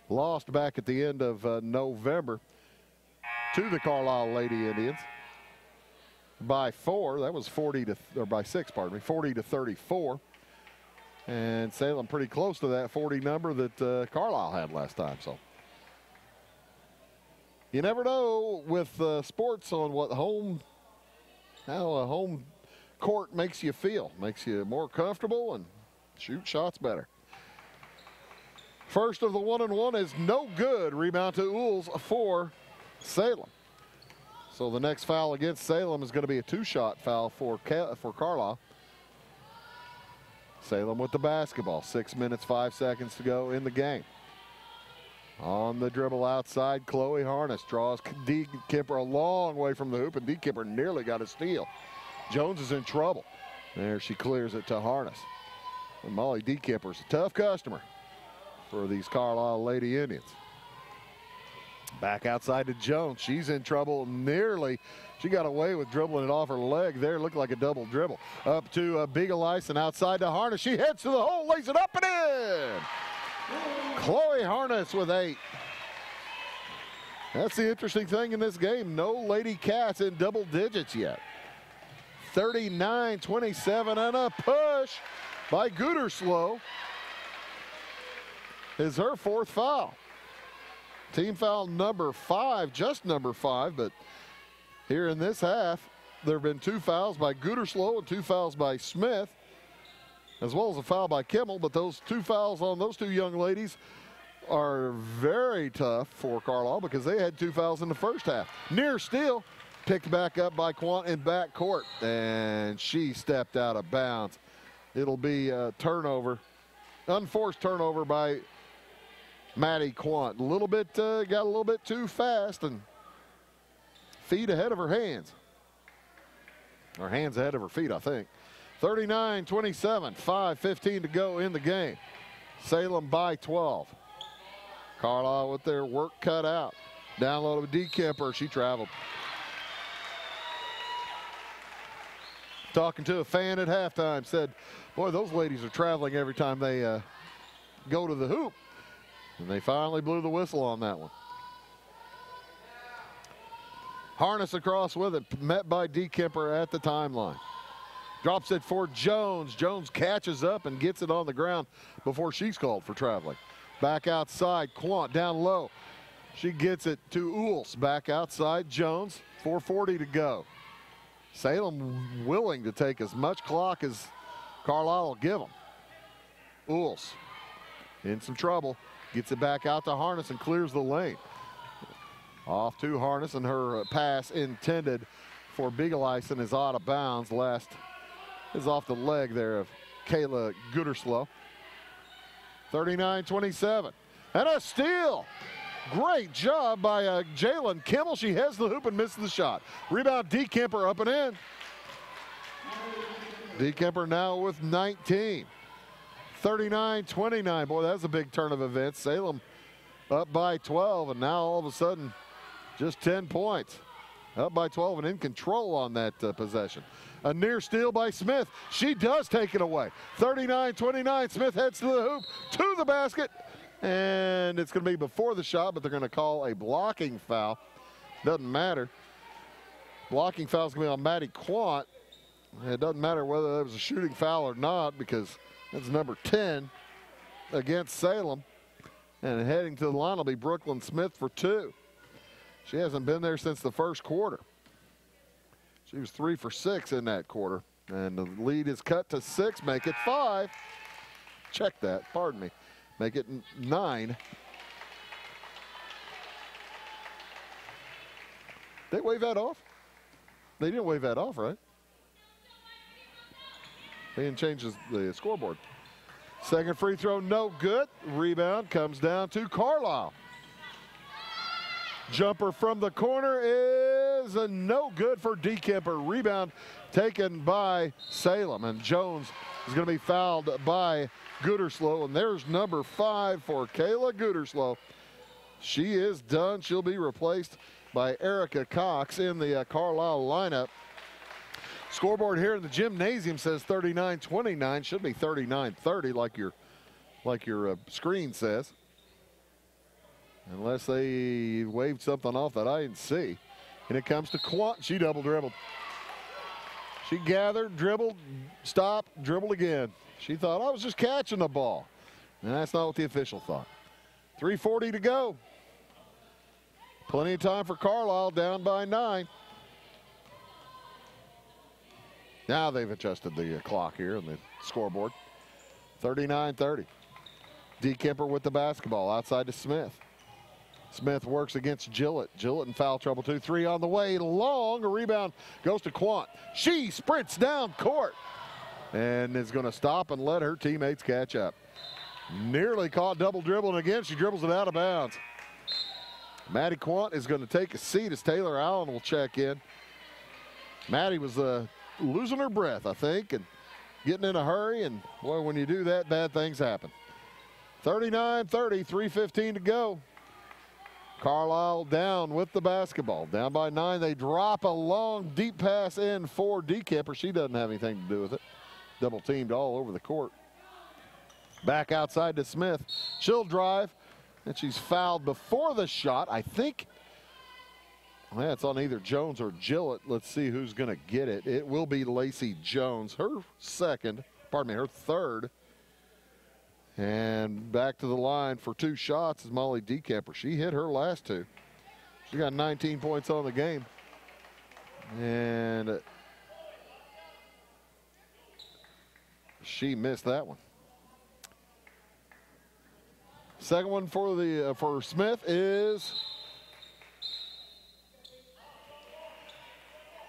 Lost back at the end of November to the Carlyle Lady Indians by 4. That was 40-34. And Salem pretty close to that 40 number that Carlyle had last time. So you never know with sports on what how a home court makes you feel. Makes you more comfortable and shoot shots better. First of the 1-and-1 is no good. Rebound to Ools for Salem. So the next foul against Salem is going to be a 2-shot foul for Carlyle. Salem with the basketball. 6 minutes, 5 seconds to go in the game. On the dribble outside, Chloe Harness draws D. Kemper a long way from the hoop, and D. Kemper nearly got a steal. Jones is in trouble. There she clears it to Harness. And Molly D. Kemper's a tough customer for these Carlyle Lady Indians. Back outside to Jones. She's in trouble nearly. She got away with dribbling it off her leg there. Looked like a double dribble. Up to Beagle-Ice and outside to Harness. She heads to the hole, lays it up and in. Chloe Harness with 8. That's the interesting thing in this game. No Lady Cats in double digits yet. 39-27 and a push by Gooderslow is her 4th foul. Team foul number 5, just number 5, but here in this half, there have been 2 fouls by Gooderslow and 2 fouls by Smith, as well as a foul by Kimmel, but those 2 fouls on those 2 young ladies are very tough for Carlyle because they had 2 fouls in the first half. Near steal, picked back up by Quant in backcourt, and she stepped out of bounds. It'll be a turnover, unforced turnover by Maddie Quant. Got a little bit too fast and feet ahead of her hands. Or hands ahead of her feet, I think. 39-27, 5:15 to go in the game. Salem by 12. Carlyle with their work cut out. Down low to D. Kemper, she traveled. Talking to a fan at halftime, said, boy, those ladies are traveling every time they go to the hoop. And they finally blew the whistle on that one. Harness across with it, met by D. Kemper at the timeline. Drops it for Jones. Jones catches up and gets it on the ground before she's called for traveling. Back outside, Quant down low. She gets it to Uls. Back outside, Jones. 4:40 to go. Salem willing to take as much clock as Carlyle will give them. Uls in some trouble. Gets it back out to Harness and clears the lane. Off to Harness, and her pass intended for Beagleisen is out of bounds. Last is off the leg there of Kayla Gooderslow. 39-27. And a steal. Great job by Jalen Kimmel. She heads the hoop and misses the shot. Rebound, D. Kemper up and in. D. Kemper now with 19. 39-29. Boy, that's a big turn of events. Salem up by 12, and now all of a sudden just 10 points. Up by 12 and in control on that possession. A near steal by Smith. She does take it away. 39-29. Smith heads to the hoop, to the basket, and it's going to be before the shot, but they're going to call a blocking foul. Doesn't matter. Blocking foul is going to be on Maddie Quant. It doesn't matter whether that was a shooting foul or not, because that's number 10 against Salem. And heading to the line will be Brooklyn Smith for 2. She hasn't been there since the first quarter. She was 3 for 6 in that quarter. And the lead is cut to 6, make it 5. Check that, pardon me. Make it 9. They wave that off? They didn't wave that off, right? They didn't change the scoreboard. Second free throw, no good. Rebound comes down to Carlyle. Jumper from the corner is no good for D. Kemper. Rebound taken by Salem, and Jones is going to be fouled by Gooderslow, and there's number 5 for Kayla Gooderslow. She is done. She'll be replaced by Erica Cox in the Carlyle lineup. Scoreboard here in the gymnasium says 39-29. Should be 39-30 like your screen says. Unless they waved something off that I didn't see. And it comes to Quant. She double dribbled. She gathered, dribbled, stopped, dribbled again. She thought, I was just catching the ball. And that's not what the official thought. 3:40 to go. Plenty of time for Carlyle, down by 9. Now they've adjusted the clock here on the scoreboard. 39-30. D. Kemper with the basketball outside to Smith. Smith works against Gillett. Gillett in foul trouble, 2-3 on the way. Long, a rebound goes to Quant. She sprints down court and is going to stop and let her teammates catch up. Nearly caught double dribbling again. She dribbles it out of bounds. Maddie Quant is going to take a seat as Taylor Allen will check in. Maddie was losing her breath, I think, and getting in a hurry. And, boy, when you do that, bad things happen. 39-30, 3:15 to go. Carlyle down with the basketball. Down by 9. They drop a long, deep pass in for D. Kemper. She doesn't have anything to do with it. Double teamed all over the court. Back outside to Smith. She'll drive, and she's fouled before the shot. I think it's on either Jones or Gillett. Let's see who's going to get it. It will be Lacey Jones. Her third. And back to the line for 2 shots is Molly D. Kemper. She hit her last 2. She got 19 points on the game. And she missed that one. Second one for Smith is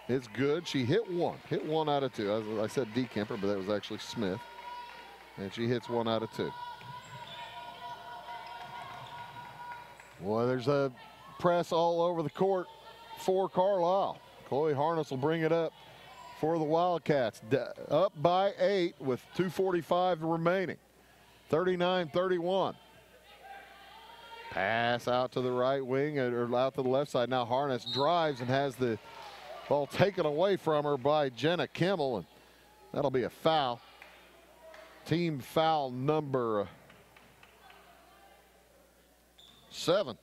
it's good. She hit 1 out of 2. I said D. Kemper, but that was actually Smith. And she hits 1 out of 2. Boy, there's a press all over the court for Carlyle. Chloe Harness will bring it up for the Wildcats. Up by 8 with 2:45 remaining. 39-31. Pass out to the right wing, or out to the left side. Now Harness drives and has the ball taken away from her by Jenna Kimmel, and that'll be a foul. Team foul number 7.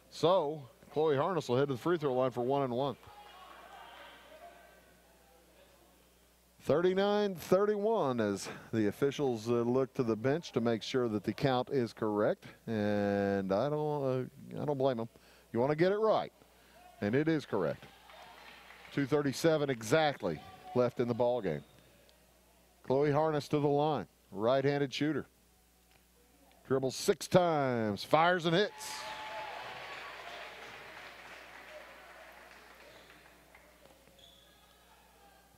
So Chloe Harness will head to the free throw line for 1 and 1. 39-31 as the officials look to the bench to make sure that the count is correct, and I don't blame them. You want to get it right, and it is correct. 2:37 exactly left in the ball game. Chloe Harness to the line, right-handed shooter. Dribbles 6 times, fires and hits.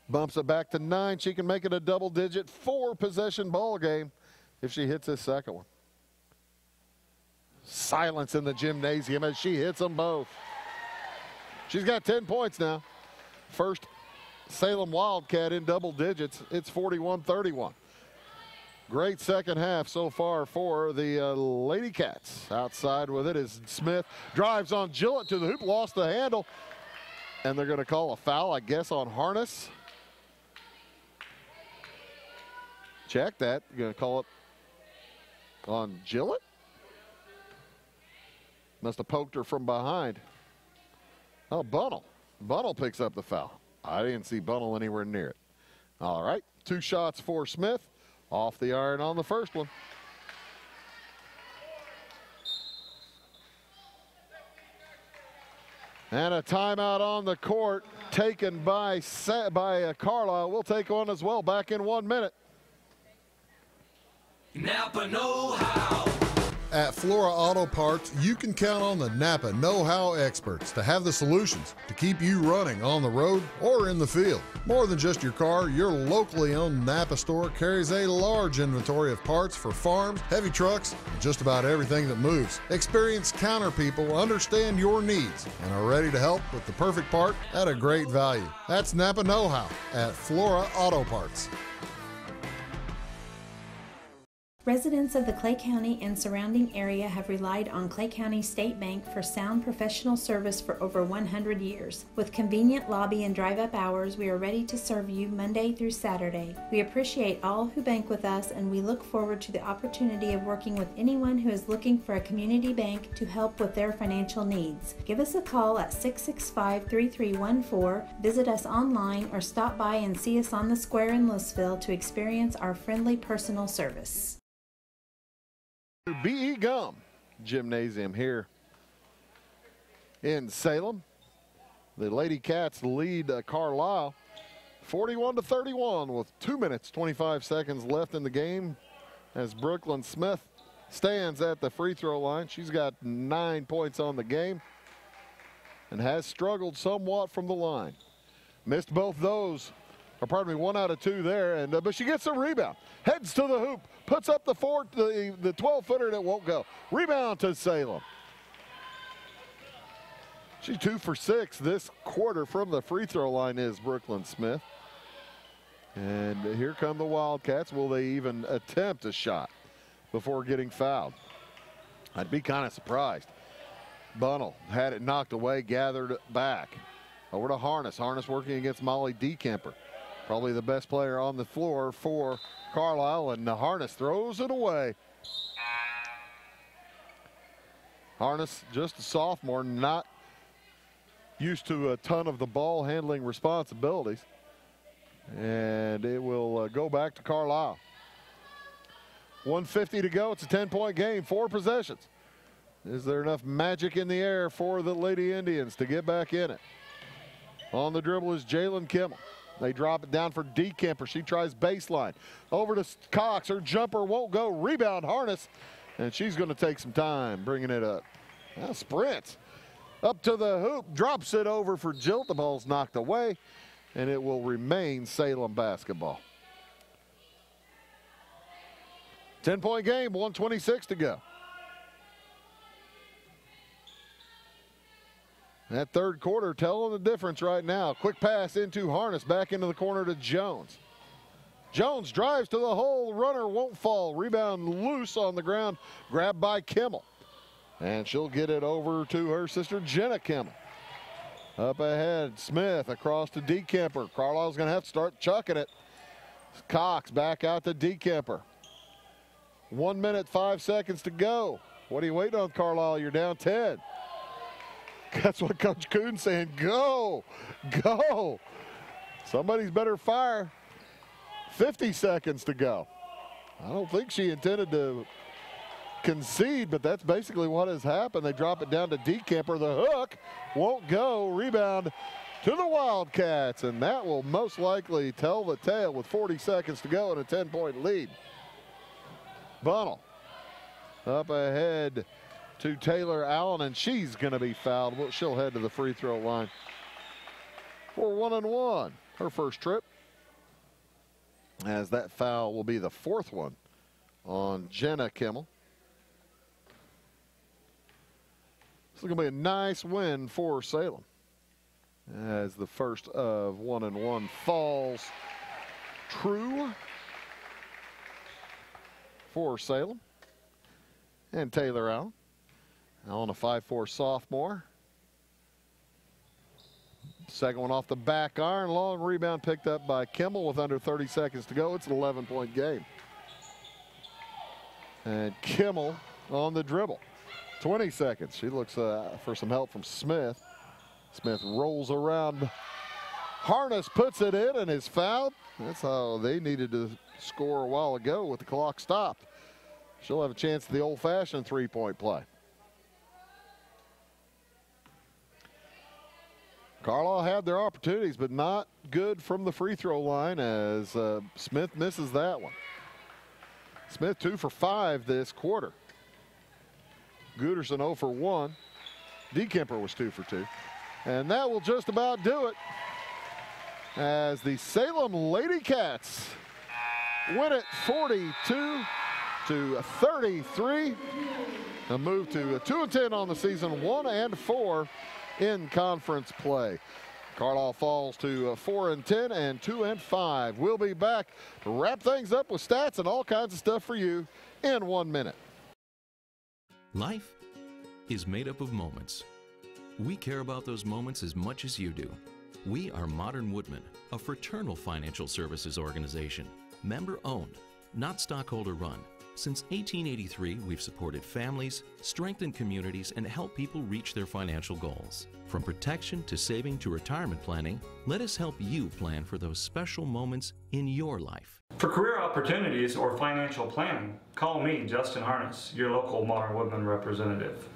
Bumps it back to 9. She can make it a double-digit 4-possession ball game if she hits this second one. Silence in the gymnasium as she hits them both. She's got 10 points now. First Salem Wildcat in double digits. It's 41-31. Great second half so far for the Lady Cats. Outside with it is Smith. Drives on Gillett to the hoop, lost the handle. And they're going to call a foul, I guess, on Harness. Check that. You're going to call it on Gillett? Must have poked her from behind. Oh, Bunnell. Bunnell picks up the foul. I didn't see Bunnell anywhere near it. All right, 2 shots for Smith. Off the iron on the first one. And a timeout on the court taken by Carlyle. We'll take one as well. Back in 1 minute. Napa know-how. At Flora Auto Parts, you can count on the Napa know-how experts to have the solutions to keep you running on the road or in the field. More than just your car, your locally owned Napa store carries a large inventory of parts for farms, heavy trucks, and just about everything that moves. Experienced counter people understand your needs and are ready to help with the perfect part at a great value. That's Napa know-how at Flora Auto Parts. Residents of the Clay County and surrounding area have relied on Clay County State Bank for sound professional service for over 100 years. With convenient lobby and drive-up hours, we are ready to serve you Monday through Saturday. We appreciate all who bank with us, and we look forward to the opportunity of working with anyone who is looking for a community bank to help with their financial needs. Give us a call at 665-3314, visit us online, or stop by and see us on the square in Louisville to experience our friendly personal service. B.E. Gum Gymnasium here in Salem. The Lady Cats lead Carlyle 41-31 with 2 minutes 25 seconds left in the game as Brooklyn Smith stands at the free throw line. She's got 9 points on the game and has struggled somewhat from the line. Missed both those, or pardon me, 1 out of 2 there, and but she gets a rebound, heads to the hoop, puts up the 12-footer, and it won't go. Rebound to Salem. She's 2 for 6 this quarter from the free throw line is Brooklyn Smith. And here come the Wildcats. Will they even attempt a shot before getting fouled? I'd be kind of surprised. Bunnell had it knocked away, gathered back. Over to Harness. Harness working against Molly DeKemper. Probably the best player on the floor for Carlyle, and Harness throws it away. Harness, just a sophomore, not used to a ton of the ball handling responsibilities. And it will go back to Carlyle. 1:50 to go. It's a 10-point game, 4 possessions. Is there enough magic in the air for the Lady Indians to get back in it? On the dribble is Jalen Kimmel. They drop it down for DeKemper. She tries baseline. Over to Cox. Her jumper won't go. Rebound Harness. And she's going to take some time bringing it up. Now sprints. Up to the hoop. Drops it over for Jilt. The ball's knocked away. And it will remain Salem basketball. 10-point game. 1:26 to go. That third quarter telling the difference right now. Quick pass into Harness, back into the corner to Jones. Jones drives to the hole, runner won't fall. Rebound loose on the ground, grabbed by Kimmel. And she'll get it over to her sister Jenna Kimmel. Up ahead, Smith across to DeKemper. Carlisle's gonna have to start chucking it. Cox back out to DeKemper. 1 minute, 5 seconds to go. What are you waiting on, Carlyle? You're down 10. That's what Coach Kuhn's saying. Go, go. Somebody's better fire. 50 seconds to go. I don't think she intended to concede, but that's basically what has happened. They drop it down to DeKemper. The hook won't go. Rebound to the Wildcats, and that will most likely tell the tale with 40 seconds to go and a 10-point lead. Bunnell up ahead to Taylor Allen, and she's going to be fouled. Well, she'll head to the free throw line for 1-1. Her first trip, as that foul will be the fourth one on Jenna Kimmel. This is going to be a nice win for Salem, as the first of 1-1 falls true for Salem. And Taylor Allen on a 5'4" sophomore. Second one off the back iron. Long rebound picked up by Kimmel with under 30 seconds to go. It's an 11-point game. And Kimmel on the dribble. 20 seconds. She looks for some help from Smith. Smith rolls around. Harness puts it in and is fouled. That's how they needed to score a while ago with the clock stopped. She'll have a chance at the old-fashioned three-point play. Carlyle had their opportunities, but not good from the free throw line, as Smith misses that one. Smith 2 for 5 this quarter. Gooderson 0 for 1. DeKemper was 2 for 2. And that will just about do it, as the Salem Lady Cats win it 42-33. A move to 2-10 on the season, 1-4 in conference play. Carlyle falls to 4-10 and 2-5. We'll be back to wrap things up with stats and all kinds of stuff for you in 1 minute. Life is made up of moments. We care about those moments as much as you do. We are Modern Woodmen, a fraternal financial services organization, member-owned, not stockholder-run. Since 1883, we've supported families, strengthened communities, and helped people reach their financial goals. From protection to saving to retirement planning, let us help you plan for those special moments in your life. For career opportunities or financial planning, call me, Justin Harness, your local Modern Woodman representative.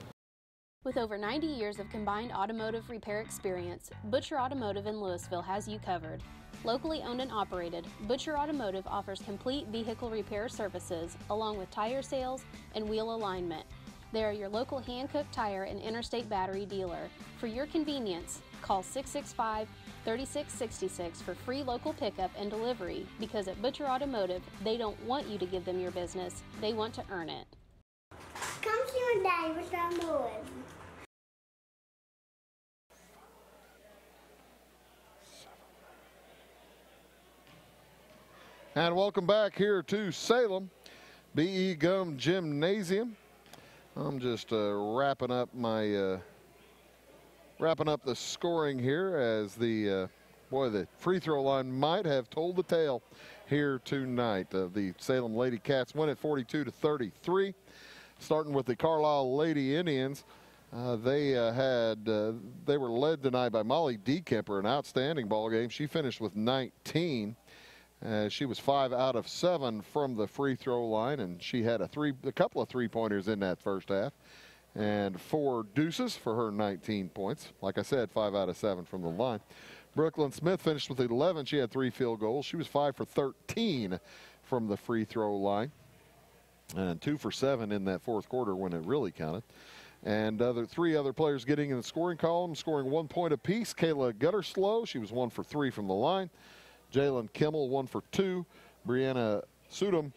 With over 90 years of combined automotive repair experience, Butcher Automotive in Louisville has you covered. Locally owned and operated, Butcher Automotive offers complete vehicle repair services along with tire sales and wheel alignment. They are your local hand-cooked tire and interstate battery dealer. For your convenience, call 665-3666 for free local pickup and delivery, because at Butcher Automotive, they don't want you to give them your business, they want to earn it. Come see my daddy with our boys. And welcome back here to Salem, B.E. Gum Gymnasium. I'm just wrapping up the scoring here, as the free throw line might have told the tale here tonight. The Salem Lady Cats win it 42-33. Starting with the Carlyle Lady Indians, they were led tonight by Molly DeKemper, an outstanding ball game. She finished with 19. She was 5 out of 7 from the free throw line, and she had a couple of three-pointers in that first half, and 4 deuces for her 19 points. Like I said, 5 out of 7 from the line. Brooklyn Smith finished with 11. She had 3 field goals. She was 5 for 13 from the free throw line, and 2 for 7 in that fourth quarter when it really counted. And 3 other players getting in the scoring column, scoring 1 point apiece. Kayla Gutterslow, she was 1 for 3 from the line. Jalen Kimmel, 1 for 2. Brianna Sudom,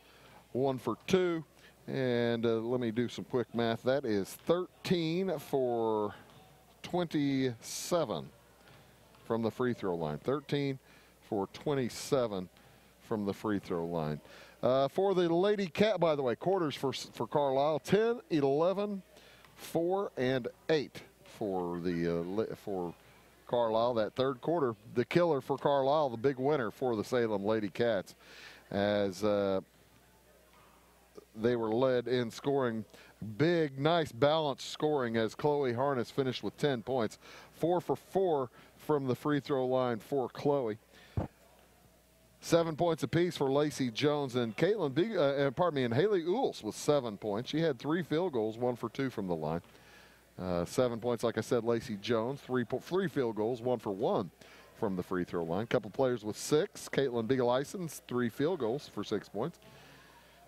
1 for 2. And let me do some quick math. That is 13 for 27 from the free throw line. 13 for 27 from the free throw line. For the Lady Cat, by the way, quarters for Carlyle, 10, 11, 4, and 8 for Carlyle. That third quarter, the killer for Carlyle, the big winner for the Salem Lady Cats, as they were led in scoring. Big, nice, balanced scoring, as Chloe Harness finished with 10 points. 4 for 4 from the free throw line for Chloe. 7 points apiece for Lacey Jones and and Haley Ules with 7 points. She had 3 field goals, 1 for 2 from the line. 7 points, like I said, Lacey Jones, 3 field goals, 1 for 1 from the free throw line. Couple players with 6. Caitlin Bigelison's 3 field goals for 6 points.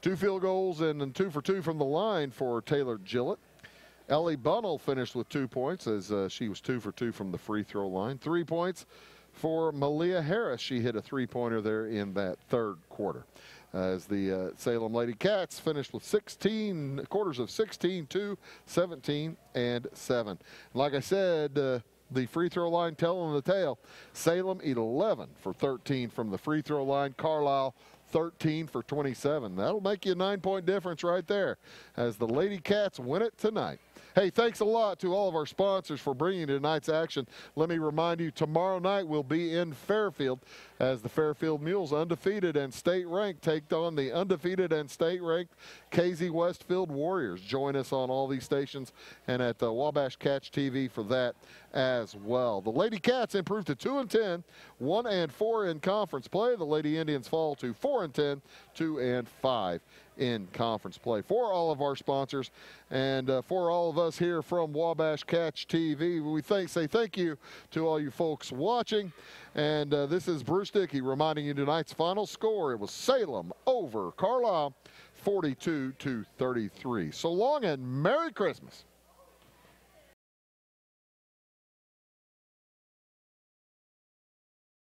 2 field goals and 2 for 2 from the line for Taylor Gillett. Ellie Bunnell finished with 2 points as she was 2 for 2 from the free throw line. 3 points for Malia Harris. She hit a 3-pointer there in that third quarter. As the Salem Lady Cats finished with 16 quarters of 16, 2, 17, and 7. Like I said, the free throw line telling the tale. Salem 11 for 13 from the free throw line. Carlyle 13 for 27. That'll make you a 9-point difference right there as the Lady Cats win it tonight. Hey, thanks a lot to all of our sponsors for bringing tonight's action. Let me remind you, tomorrow night we'll be in Fairfield as the Fairfield Mules, undefeated and state-ranked, take on the undefeated and state-ranked KZ Westfield Warriors. Join us on all these stations and at Wabash Catch TV for that as well. The Lady Cats improved to 2-10, 1-4 in conference play. The Lady Indians fall to 4-10, 2-5 in conference play. For all of our sponsors and for all of us here from Wabash Catch TV, we say thank you to all you folks watching. And this is Bruce Dickey reminding you tonight's final score. It was Salem over Carlyle, 42-33. So long and Merry Christmas.